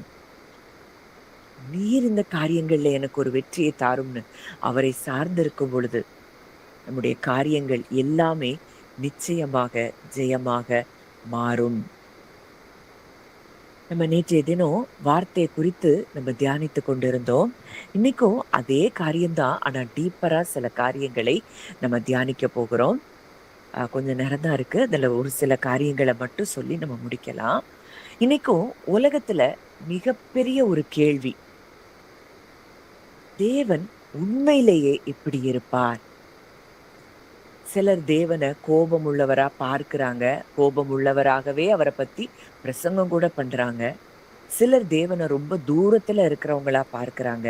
நீர் இந்த காரியங்கள்ல எனக்கு ஒரு வெற்றியை தாரும்னு அவரை சார்ந்திருக்கும் பொழுது நம்முடைய காரியங்கள் எல்லாமே நிச்சயமாக ஜெயமாக மாறும். நம்ம நேற்றைய தினம் வார்த்தையை குறித்து நம்ம தியானித்து கொண்டிருந்தோம். இன்னைக்கும் அதே காரியம்தான், ஆனா டீப்பரா சில காரியங்களை நம்ம தியானிக்க போகிறோம். கொஞ்சம் நேரம் தான் இருக்கு, அதுல ஒரு சில காரியங்களை மட்டும் சொல்லி நம்ம முடிக்கலாம். இன்னைக்கும் உலகத்துல மிகப்பெரிய ஒரு கேள்வி, தேவன் உண்மையிலேயே எப்படி இருப்பார்? சிலர் தேவனை கோபம் உள்ளவரா பார்க்கிறாங்க, கோபம் உள்ளவராகவே அவரை பத்தி பிரசங்கம் கூட பண்றாங்க. சிலர் தேவனை ரொம்ப தூரத்துல இருக்கிறவங்களா பார்க்கிறாங்க.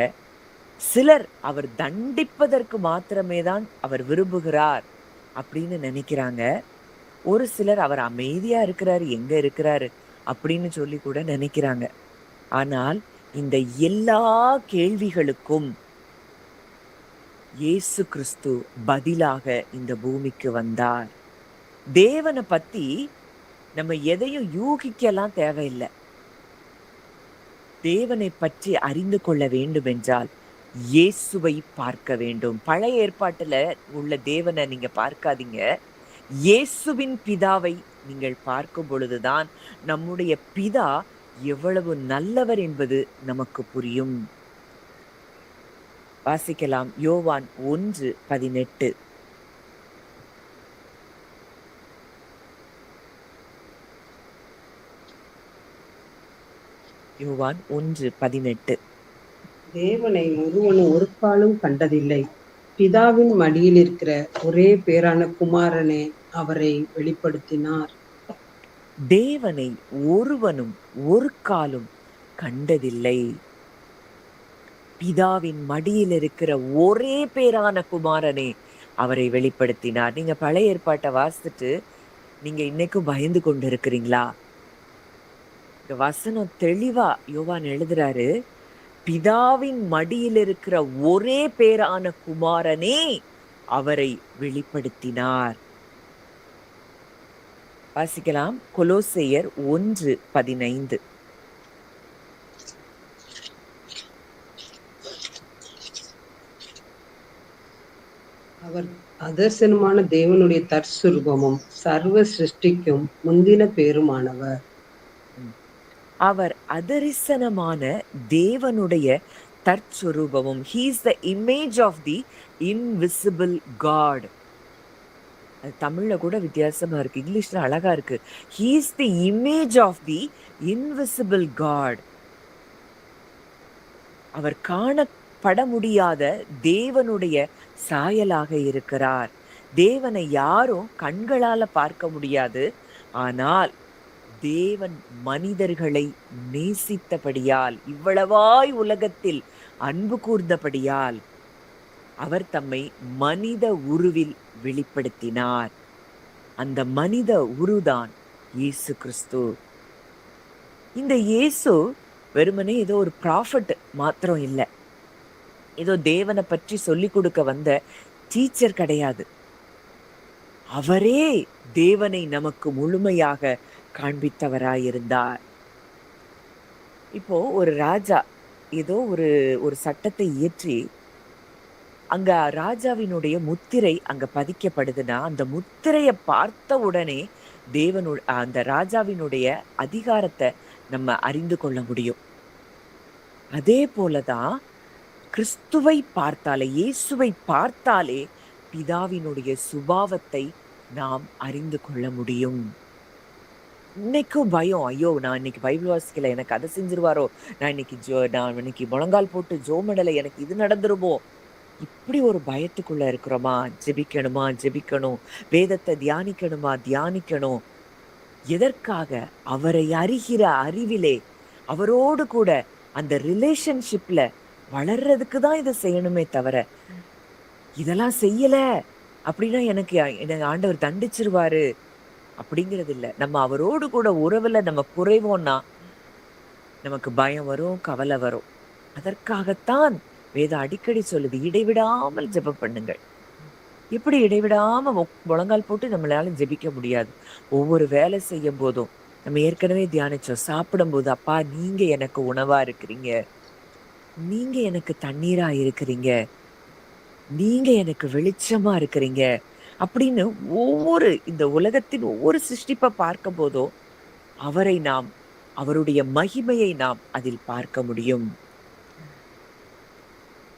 சிலர் அவர் தண்டிப்பதற்கு மாத்திரமே தான் அவர் விரும்புகிறார் அப்படின்னு நினைக்கிறாங்க. ஒரு சிலர் அவர் அமைதியா இருக்கிறாரு, எங்க இருக்கிறாரு அப்படின்னு சொல்லி கூட நினைக்கிறாங்க. ஆனால் இந்த எல்லா கேள்விகளுக்கும் இயேசு கிறிஸ்து பதிலாக இந்த பூமிக்கு வந்தார். தேவனை பத்தி நம்ம எதையும் யூகிக்கலாம் தேவையில்லை. தேவனை பற்றி அறிந்து கொள்ள வேண்டும் என்றால் இயேசுவை பார்க்க வேண்டும். பழைய ஏற்பாட்டுல உள்ள தேவனை நீங்க பார்க்காதீங்க, இயேசுவின் பிதாவை நீங்கள் பார்க்கும் பொழுதுதான் நம்முடைய பிதா எவ்வளவு நல்லவர் என்பது நமக்கு புரியும். வாசிக்கலாம், யோவான் 1:18. யோவான் 1:18. தேவனை ஒருவனும் ஒரு காலும் கண்டதில்லை, பிதாவின் மடியில் இருக்கிற ஒரே பேரான குமாரனே அவரை வெளிப்படுத்தினார். தேவனை ஒருவனும் ஒரு காலும் கண்டதில்லை, பிதாவின் மடியில் இருக்கிற ஒரே பேரான குமாரனே அவரை வெளிப்படுத்தினார். நீங்க பழைய ஏற்பாட்டை வாசிச்சுட்டு நீங்க இன்னைக்கும் பயந்து கொண்டு இருக்கிறீங்களா? இந்த வசனம் தெளிவா யோவான் எழுதுறாரு, பிதாவின் மடியில் இருக்கிற ஒரே பேரான குமாரனே அவரை வெளிப்படுத்தினார். வாசிக்கலாம், கொலோசையர் 1:15. அவர் அதர்சனமான தேவனுடைய தற்சுரூபமும் சர்வ சிருஷ்டிக்கும் முந்தின பேருமானவர். அவர் அதரிசனமான தேவனுடைய தற்சுரூபமும், he is the image of the invisible God. அது தமிழ்ல கூட வித்தியாசமா இருக்கு, இங்கிலீஷ்ல அழகா இருக்கு. he is the image of the invisible God. அவர் காணப்பட முடியாத தேவனுடைய சாயலாக இருக்கிறார். தேவனை யாரும் கண்களால பார்க்க முடியாது, ஆனால் தேவன் மனிதர்களை நேசித்தபடியால், இவ்வளவாய் உலகத்தில் அன்பு கூர்ந்தபடியால் அவர் தம்மை மனித உருவில் வெளிப்படுத்தினார். அந்த மனித உருதான் இயேசு கிறிஸ்து. இந்த இயேசு வெறுமனே ஏதோ ஒரு ப்ராஃபட் மாத்திரம் இல்லை, ஏதோ தேவனை பற்றி சொல்லிக் கொடுக்க வந்த டீச்சர் கிடையாது. அவரே தேவனை நமக்கு முழுமையாக காண்பித்தவராயிருந்தார். இப்போ ஒரு ராஜா ஏதோ ஒரு சட்டத்தை இயற்றி அங்க ராஜாவினுடைய முத்திரை அங்க பதிக்கப்படுதுன்னா, அந்த முத்திரையை பார்த்த உடனே அந்த ராஜாவினுடைய அதிகாரத்தை நம்ம அறிந்து கொள்ள முடியும். அதே போலதான் கிறிஸ்துவை பார்த்தாலே, இயேசுவை பார்த்தாலே பிதாவினுடைய சுபாவத்தை நாம் அறிந்து கொள்ள முடியும். இன்னைக்கும் பயம், ஐயோ நான் இன்னைக்கு பைபிள் வாசிக்கல, எனக்கு அதை செஞ்சிருவாரோ, நான் இன்னைக்கு முழங்கால் போட்டு ஜோமெடலை, எனக்கு இது நடந்துருமோ, இப்படி ஒரு பயத்துக்குள்ள இருக்கிறோமா? ஜெபிக்கணுமா? ஜெபிக்கணும். வேதத்தை தியானிக்கணுமா? தியானிக்கணும். எதற்காக? அவரை அறிகிற அறிவிலே, அவரோடு கூட அந்த ரிலேஷன்ஷிப்ல வளர்றதுக்கு தான் இத செய்யணுமே தவிர, இதெல்லாம் செய்யல அப்படின்னா எனக்கு என்ன ஆண்டவர் தண்டிச்சிருவாரு அப்படிங்கிறது இல்ல. நம்ம அவரோடு கூட உறவுல நம்ம குறைவோம்னா, நமக்கு பயம் வரும், கவலை வரும். அதற்காகத்தான் வேதம் அடிக்கடி சொல்லுது, இடைவிடாமல் ஜெபம் பண்ணுங்கள். எப்படி இடைவிடாம முழங்கால் போட்டு நம்மளால ஜெபிக்க முடியாது. ஒவ்வொரு வேலை செய்யும் போதும், நம்ம ஏற்கனவே தியானிச்சோம். சாப்பிடும்போது, அப்பா நீங்க எனக்கு உணவா இருக்கிறீங்க. நீங்க எனக்கு தண்ணீரா இருக்கிறீங்க. நீங்க எனக்கு வெளிச்சமா இருக்கிறீங்க. அப்படின்னு இந்த உலகத்தின் ஒவ்வொரு சிருஷ்டிப்ப பார்க்கும்போதும், அவரை நாம் அவருடைய மகிமையை நாம் அதில் பார்க்க முடியும்.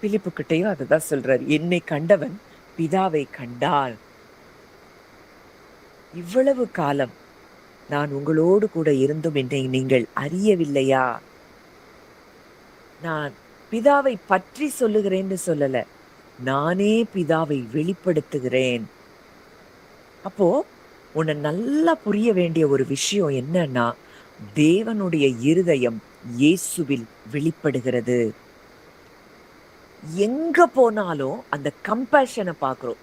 பிலிப்புக்கிட்டயும் அததான் சொல்றாரு. என்னை கண்டவன் பிதாவை கண்டான். இவ்வளவு காலம் நான் உங்களோடு கூட இருந்தும் என்னை நீங்கள் அறியவில்லையா? நான் பிதாவை பற்றி சொல்லுகிறேன்னு சொல்லல. நானே பிதாவை வெளிப்படுத்துகிறேன். அப்போ உன்னை நல்லா புரிய வேண்டிய ஒரு விஷயம் என்னன்னா, தேவனுடைய இருதயம் இயேசுவில் வெளிப்படுகிறது. எங்க போனாலும் அந்த கம்பேஷனை பார்க்கிறோம்.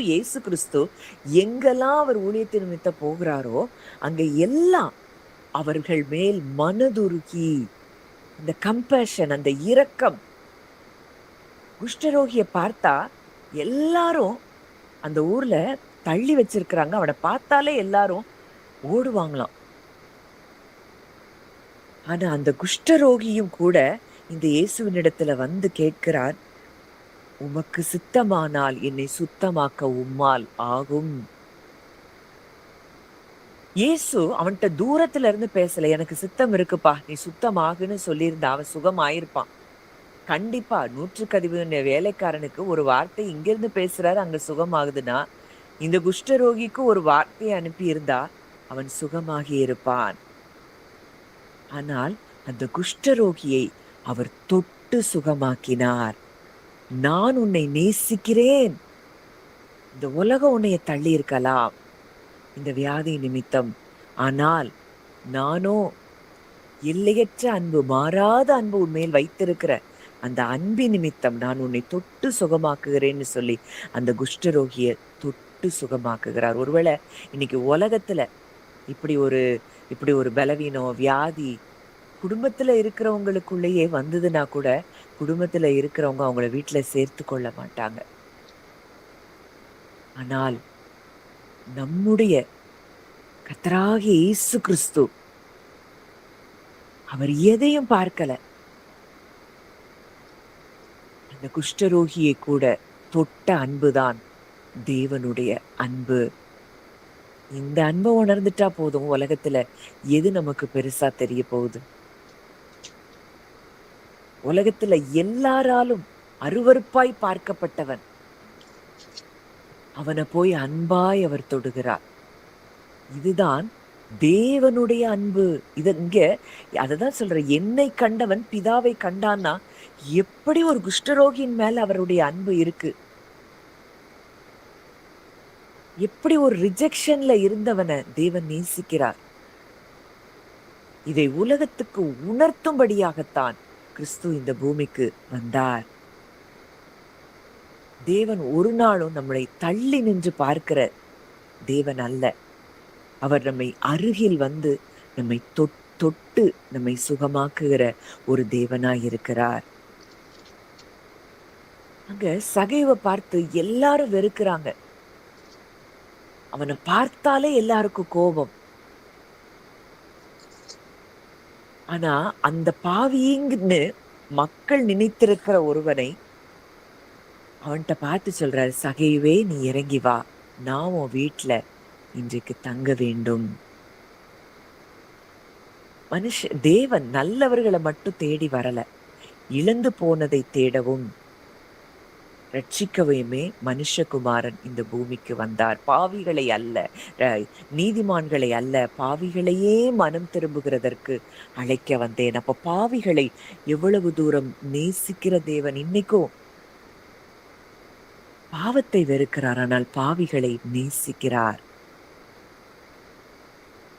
இயேசு கிறிஸ்து எங்கெல்லாம் அவர் ஊழியத்தின் நிமித்தம் போகிறாரோ அங்க எல்லாம் அவர்கள் மேல் மனதுருகி அந்த கம்பேஷன், அந்த இரக்கம். குஷ்டரோகிய பார்த்தா எல்லாரும் அந்த ஊர்ல தள்ளி வச்சிருக்கிறாங்க. அவனை பார்த்தாலே எல்லாரும் ஓடுவாங்களாம். ஆனா அந்த குஷ்டரோகியும் கூட இந்த இயேசுவினிடத்துல வந்து கேட்கிறார், உமக்கு சித்தமானால் என்னை சுத்தமாக்க உம்மால் ஆகும். இயேசு அவன்கிட்ட தூரத்துல இருந்து பேசல. எனக்கு சித்தம் இருக்குப்பா, நீ சுத்தமாகுன்னு சொல்லியிருந்தா அவன் சுகம் ஆயிருப்பான். கண்டிப்பா 100 வேலைக்காரனுக்கு ஒரு வார்த்தை இங்கிருந்து பேசுறாரு, அங்க சுகமாகுதுன்னா, இந்த குஷ்டரோகிக்கு ஒரு வார்த்தையை அனுப்பி இருந்தா அவன் சுகமாகி இருப்பான். ஆனால் அந்த குஷ்டரோகியை அவர் தொட்டு சுகமாக்கினார். நான் உன்னை நேசிக்கிறேன். இந்த உலகம் உன்னைய தள்ளி இருக்கலாம் இந்த வியாதி நிமித்தம். ஆனால் நானோ எல்லையற்ற அன்பு, மாறாத அன்பு உன்மேல் வைத்திருக்கிற அந்த அன்பின் நிமித்தம் நான் உன்னை தொட்டு சுகமாக்குகிறேன்னு சொல்லி அந்த குஷ்டரோகிய தொட்டு சுகமாக்குகிறார். ஒருவேளை இன்னைக்கு உலகத்துல இப்படி ஒரு பலவீனம், வியாதி குடும்பத்துல இருக்கிறவங்களுக்குள்ளேயே வந்ததுன்னா கூட குடும்பத்துல இருக்கிறவங்க அவங்கள வீட்டுல சேர்த்து கொள்ள மாட்டாங்க. ஆனால் நம்முடைய கர்த்தராகிய இயேசு கிறிஸ்து அவர் எதையும் பார்க்கல. அந்த குஷ்டரோகியை கூட தொட்ட அன்புதான் தேவனுடைய அன்பு. இந்த அன்பை உணர்ந்துட்டா போதும், உலகத்துல எது நமக்கு பெருசா தெரிய போகுது? உலகத்துல எல்லாராலும் அருவருப்பாய் பார்க்கப்பட்டவன், அவனை போய் அன்பாய் அவர் தொடுகிறார். இதுதான் தேவனுடைய அன்பு. இங்க அததான் சொல்ற, என்னை கண்டவன் பிதாவை கண்டான்னா எப்படி ஒரு குஷ்டரோகியின் மேல அவருடைய அன்பு இருக்கு? எப்படி ஒரு ரிஜெக்ஷன்ல இருந்தவனை தேவன் நேசிக்கிறார்? இதை உலகத்துக்கு உணர்த்தும்படியாகத்தான் கிறிஸ்து இந்த பூமிக்கு வந்தார். தேவன் ஒரு நாளும் நம்மளை தள்ளி நின்று பார்க்கிற தேவன் அல்ல. அவர் நம்மை அருகில் வந்து நம்மை தொட்டு நம்மை சுகமாக்குகிற ஒரு தேவனாய் இருக்கிறார். அங்க சகைவை பார்த்து எல்லாரும் வெறுக்கிறாங்க. அவனை பார்த்தாலே எல்லாருக்கும் கோபம். ஆனா அந்த பாவின்னு மக்கள் நினைத்திருக்கிற ஒருவனை அவன்கிட்ட பார்த்து சொல்றாரு, சகைவே நீ இறங்கி வா, நான் உன் வீட்டுல இன்றைக்கு தங்க வேண்டும். தேவன் நல்லவர்களை மட்டும் தேடி வரல, இழந்து போனதை தேடவும் ரட்சிக்கவுமே மனுஷகுமாரன் இந்த பூமிக்கு வந்தார். பாவிகளை அல்ல, நீதிமான்களை அல்ல, பாவிகளையே மனம் திரும்புகிறதற்கு அழைக்க வந்தேன். அப்ப பாவிகளை எவ்வளவு தூரம் நேசிக்கிற தேவன் இன்னைக்கும் பாவத்தை வெறுக்கிறார், ஆனால் பாவிகளை நேசிக்கிறார்.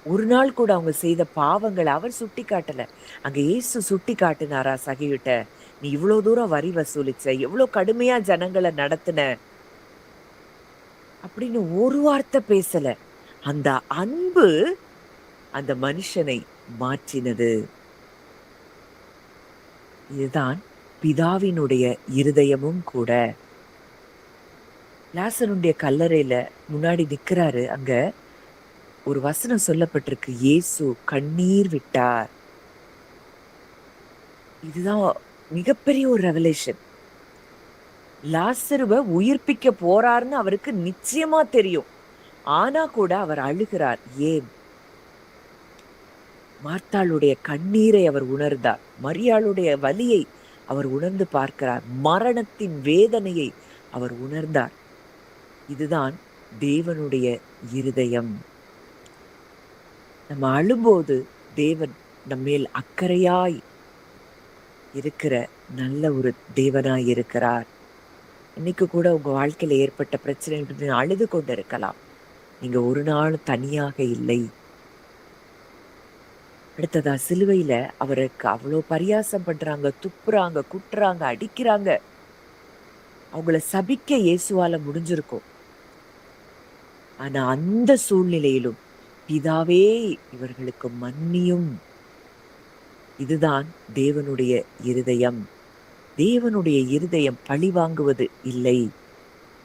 ஒரு நாள் கூட அவங்க செய்த பாவங்களை அவர் சுட்டி காட்டல. அங்க இயேசு சுட்டி காட்டினாரா சகிவிட்ட, நீ இவ்வளவு தூரம் வரி வசூலிச்ச, எவ்வளவு கடுமையா ஜனங்களை நடத்தின அப்படின்னு ஒரு வார்த்தை பேசல. அந்த அன்பு அந்த மனுஷனை மாற்றினது. இதுதான் பிதாவினுடைய இருதயமும் கூட. லாசருடைய கல்லறையில முன்னாடி நிக்கிறாரு. அங்க ஒரு வசனம் சொல்லப்பட்டிருக்கு, இயேசு கண்ணீர் விட்டார். இதுதான் மிகப்பெரிய ஒரு ரெவலேஷன். லாசருவை உயிர்ப்பிக்க போறாருன்னு அவருக்கு நிச்சயமா தெரியும். ஆனா கூட அவர் அழுகிறார். ஏன்? மார்த்தாளுடைய கண்ணீரை அவர் உணர்ந்தார். மரியாளுடைய வலியை அவர் உணர்ந்து பார்க்கிறார். மரணத்தின் வேதனையை அவர் உணர்ந்தார். இதுதான் தேவனுடைய இருதயம். நம்ம அழும்போது தேவன் நம்மேல் அக்கறையாய் இருக்கிற நல்ல ஒரு தேவனாய் இருக்கிறார். இன்னைக்கு கூட உங்க வாழ்க்கையில ஏற்பட்ட பிரச்சனை அழுது கொண்டு இருக்கலாம். நீங்க ஒரு நாள் தனியாக இல்லை. அடுத்ததா சிலுவையில அவருக்கு அவ்வளோ பரியாசம் பண்றாங்க, துப்புறாங்க, குட்டுறாங்க, அடிக்கிறாங்க. அவங்கள சபிக்க இயேசுவால முடிஞ்சிருக்கும். ஆனா அந்த சூழ்நிலையிலும் பிதாவே இவர்களுக்கு மன்னியும். இதுதான் தேவனுடைய இருதயம். தேவனுடைய இருதயம் பழி வாங்குவது இல்லை,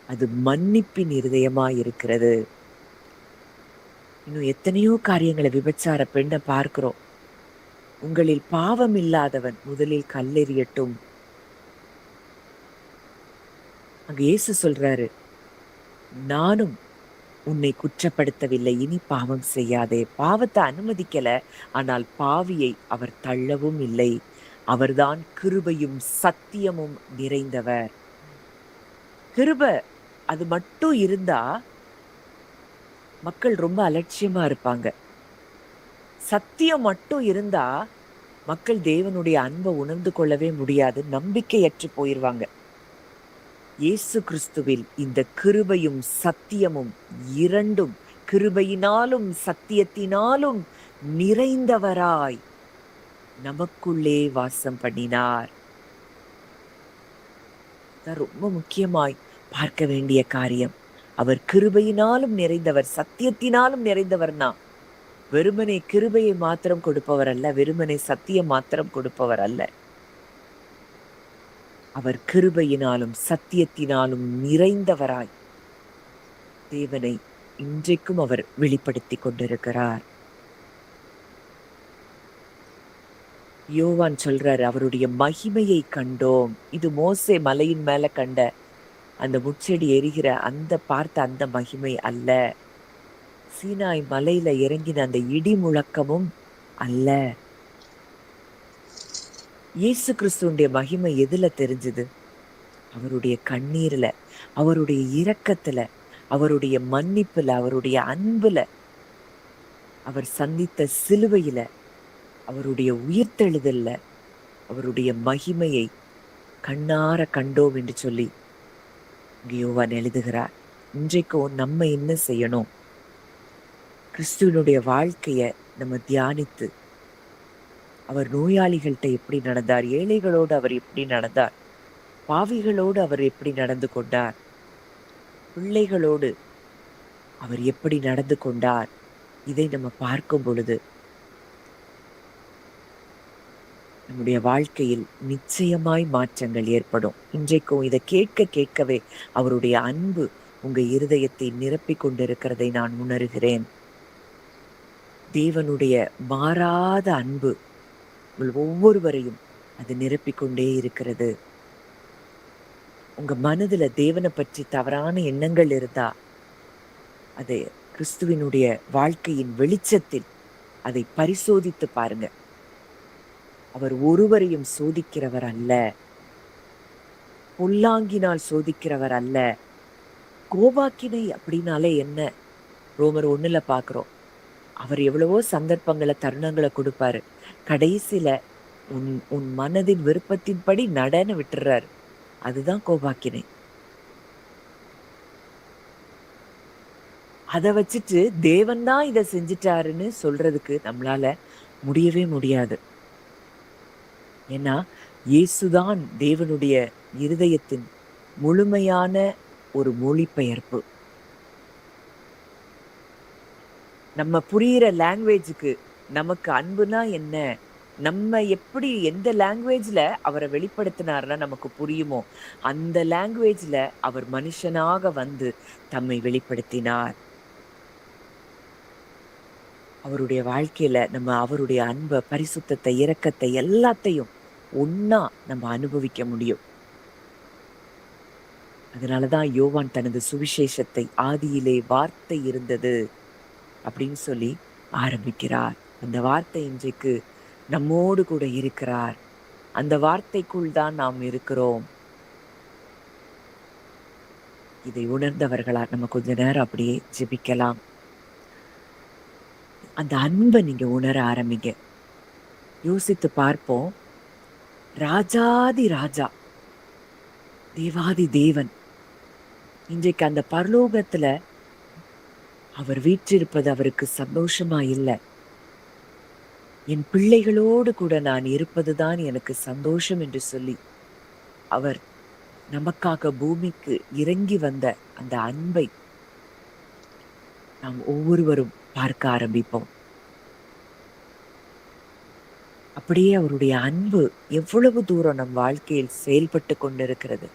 அது மன்னிப்பின் இருதயமாய் இருக்கிறது. இன்னும் எத்தனையோ காரியங்களை விபச்சார பெண்ணை பார்க்கிறோம். உங்களில் பாவம் இல்லாதவன் முதலில் கல்லெறியட்டும். அங்க இயேசு சொல்றாரு, நானும் உன்னை குற்றப்படுத்தவில்லை, இனி பாவம் செய்யாதே. பாவத்தை அனுமதிக்கல, ஆனால் பாவியை அவர் தள்ளவும் இல்லை. அவர்தான் கிருபையும் சத்தியமும் நிறைந்தவர். கிருபை அது மட்டும் இருந்தா மக்கள் ரொம்ப அலட்சியமா இருப்பாங்க. சத்தியம் மட்டும் இருந்தா மக்கள் தேவனுடைய அன்பை உணர்ந்து கொள்ளவே முடியாது, நம்பிக்கையற்று போயிருவாங்க. இயேசு கிறிஸ்துவில் இந்த கிருபையும் சத்தியமும் இரண்டும், கிருபையினாலும் சத்தியத்தினாலும் நிறைந்தவராய் நமக்குள்ளே வாசம் பண்ணினார். ரொம்ப முக்கியமாய் பார்க்க வேண்டிய காரியம். அவர் கிருபையினாலும் நிறைந்தவர், சத்தியத்தினாலும் நிறைந்தவர்னா வெறுமனே கிருபையை மாத்திரம் கொடுப்பவர் அல்ல, வெறுமனே சத்தியம் மாத்திரம் கொடுப்பவர் அல்ல. அவர் கிருபையினாலும் சத்தியத்தினாலும் நிறைந்தவராய் தேவனை இன்றைக்கும் அவர் வெளிப்படுத்தி கொண்டிருக்கிறார். யோவான் சொல்றாரு, அவருடைய மகிமையை கண்டோம். இது மோசே மலையின் மேல கண்ட அந்த முச்செடி எரிகிற அந்த பார்த்த அந்த மகிமை அல்ல. சீனாய் மலையில இறங்கின அந்த இடி முழக்கமும் அல்ல. இயேசு கிறிஸ்துடைய மகிமை எதுல தெரிஞ்சது? அவருடைய கண்ணீர்ல, அவருடைய இரக்கத்துல, அவருடைய மன்னிப்புல, அவருடைய அன்புல, அவர் சந்தித்த சிலுவையில, அவருடைய உயிர்த்தெழுதல்ல அவருடைய மகிமையை கண்ணார கண்டோம் என்று சொல்லி யோவான் எழுதுகிறார். இன்றைக்கும் நம்ம என்ன செய்யணும்? கிறிஸ்துவனுடைய வாழ்க்கைய நம்ம தியானித்து, அவர் நோயாளிகள்கிட்ட எப்படி நடந்தார், ஏழைகளோடு அவர் எப்படி நடந்தார், பாவிகளோடு அவர் எப்படி நடந்து கொண்டார், பிள்ளைகளோடு அவர் எப்படி நடந்து கொண்டார், இதை நம்ம பார்க்கும் பொழுது நம்முடைய வாழ்க்கையில் நிச்சயமாய் மாற்றங்கள் ஏற்படும். இன்றைக்கும் இதை கேட்க கேட்கவே அவருடைய அன்பு உங்க இருதயத்தை நிரப்பிக் கொண்டிருக்கிறதை நான் உணர்கிறேன். தேவனுடைய மாறாத அன்பு ஒவ்வொருவரையும் அது நிரப்பிக்கொண்டே இருக்கிறது. உங்க மனதுல தேவனை பற்றி தவறான எண்ணங்கள் இருந்தா அதை கிறிஸ்துவினுடைய வாழ்க்கையின் வெளிச்சத்தில் அதை பரிசோதித்து பாருங்க. அவர் ஒருவரையும் சோதிக்கிறவர் அல்ல, பொல்லாங்கினால் சோதிக்கிறவர் அல்ல. கோபாக்கினை அப்படின்னாலே என்ன? ரோமர் 1 பாக்குறோம். அவர் எவ்வளவோ சந்தர்ப்பங்களை, தருணங்களை கொடுப்பாரு. கடைசியில உன் மனதின் விருப்பத்தின்படி நடன்னு விட்டுறாரு. அதுதான் கோபாக்கினை. அதை வச்சுட்டு தேவன் தான் இதை செஞ்சிட்டாருன்னு சொல்றதுக்கு நம்மளால முடியவே முடியாது. ஏன்னா இயேசுதான் தேவனுடைய இருதயத்தின் முழுமையான ஒரு மொழிபெயர்ப்பு. நம்ம புரியிற லாங்குவேஜுக்கு நமக்கு அன்புனா என்ன, நம்ம எப்படி எந்த லாங்குவேஜ்ல அவரை வெளிப்படுத்தினார்னா நமக்கு புரியுமோ அந்த லாங்குவேஜ்ல அவர் மனுஷனாக வந்து தம்மை வெளிப்படுத்தினார். அவருடைய வாழ்க்கையில நம்ம அவருடைய அன்பை, பரிசுத்தத்தை, இரக்கத்தை எல்லாத்தையும் ஒன்னா நம்ம அனுபவிக்க முடியும். அதனாலதான் யோவான் தனது சுவிசேஷத்தை ஆதியிலே வார்த்தை இருந்தது அப்படின்னு சொல்லி ஆரம்பிக்கிறார். அந்த வார்த்தை இன்றைக்கு நம்மோடு கூட இருக்கிறார். அந்த வார்த்தைக்குள் தான் நாம் இருக்கிறோம். இதை உணர்ந்தவர்களா நம்ம கொஞ்ச நேரம் அப்படியே ஜெபிக்கலாம். அந்த அன்பை நீங்க உணர ஆரம்பிங்க. யோசித்து பார்ப்போம். ராஜாதி ராஜா, தேவாதி தேவன் இன்றைக்கு அந்த பரலோகத்துல அவர் வீற்றிருப்பது அவருக்கு சந்தோஷமா இல்லை. என் பிள்ளைகளோடு கூட நான் இருப்பதுதான் எனக்கு சந்தோஷம் என்று சொல்லி அவர் நமக்காக பூமிக்கு இறங்கி வந்த அந்த அன்பை நாம் ஒவ்வொருவரும் பார்க்க ஆரம்பிப்போம். அப்படியே அவருடைய அன்பு எவ்வளவு தூரம் நம் வாழ்க்கையில் செயல்பட்டு கொண்டிருக்கிறது.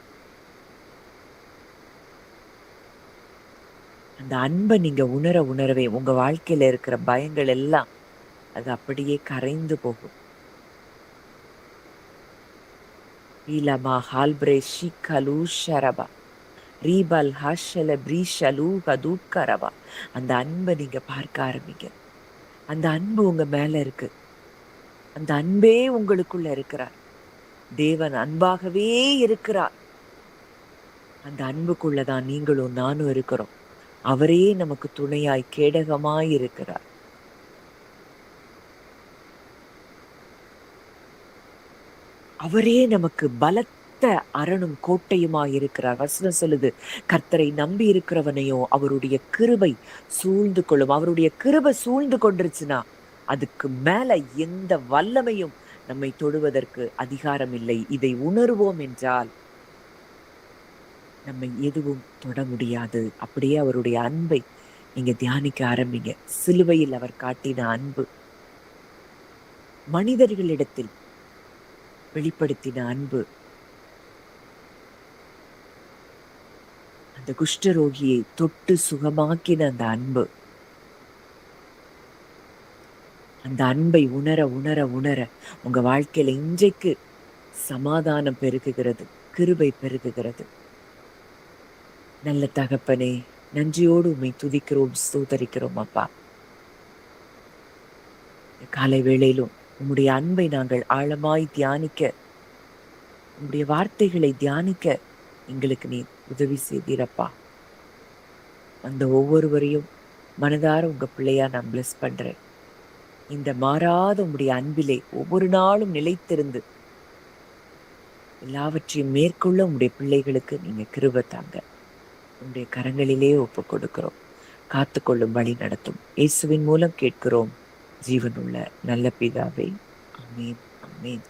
அந்த அன்பை நீங்க உணரவே உங்க வாழ்க்கையில இருக்கிற பயங்கள் எல்லாம் அது அப்படியே கரைந்து போகும். அந்த அன்பை நீங்க பார்க்க ஆரம்பிங்க. அந்த அன்பு உங்க மேல இருக்கு. அந்த அன்பே உங்களுக்குள்ள இருக்கிறார். தேவன் அன்பாகவே இருக்கிறார். அந்த அன்புக்குள்ளதான் நீங்களும் நானும் இருக்கிறோம். அவரே நமக்கு துணையாய் கேடகமாய் இருக்கிறார். அவரே நமக்கு பலத்த அரணும் கோட்டையுமாய் இருக்கிறார். வசனம் சொல்லுது, கர்த்தரை நம்பி இருக்கிறவனையோ அவருடைய கிருபை சூழ்ந்து கொள்ளும். அவருடைய கிருபை சூழ்ந்து கொண்டிருச்சுன்னா அதுக்கு மேல எந்த வல்லமையும் நம்மை தொடுவதற்கு அதிகாரம் இல்லை. இதை உணர்வோம் என்றால் நம்மை எதுவும் தொட முடியாது. அப்படியே அவருடைய அன்பை நீங்க தியானிக்க ஆரம்பிங்க. சிலுவையில் அவர் காட்டின அன்பு, மனிதர்களிடத்தில் வெளிப்படுத்தின அன்பு, அந்த குஷ்டரோகியை தொட்டு சுகமாக்கின அந்த அன்பு, அந்த அன்பை உணர உணர உணர உங்க வாழ்க்கையில இன்றைக்கு சமாதானம் பெருகுகிறது, கிருபை பெருகுகிறது. நல்ல தகப்பனே, நன்றியோடு உம்மை துதிக்கிறோம், ஸ்தோத்தரிக்கிறோம் அப்பா. காலை வேளையிலும் உம்முடைய அன்பை நாங்கள் ஆழமாய் தியானிக்க, உம்முடைய வார்த்தைகளை தியானிக்க எங்களுக்கு நீ உதவி செய்தீரப்பா. அந்த ஒவ்வொருவரையும் மனதார உங்க பிள்ளையா நான் பிளஸ் பண்றேன். இந்த மாறாத உம்முடைய அன்பிலே ஒவ்வொரு நாளும் நிலைத்திருந்து எல்லாவற்றையும் மேற்கொள்ள உம்முடைய பிள்ளைகளுக்கு நீங்க கிருபை தாங்க. உம்முடைய கரங்களிலே ஒப்பு கொடுக்கிறோம். காத்துக்கொள்ளும், வழி நடத்தும். இயேசுவின் மூலம் கேட்கிறோம் ஜீவனுள்ள நல்ல பிதாவே. ஆமென், ஆமென்.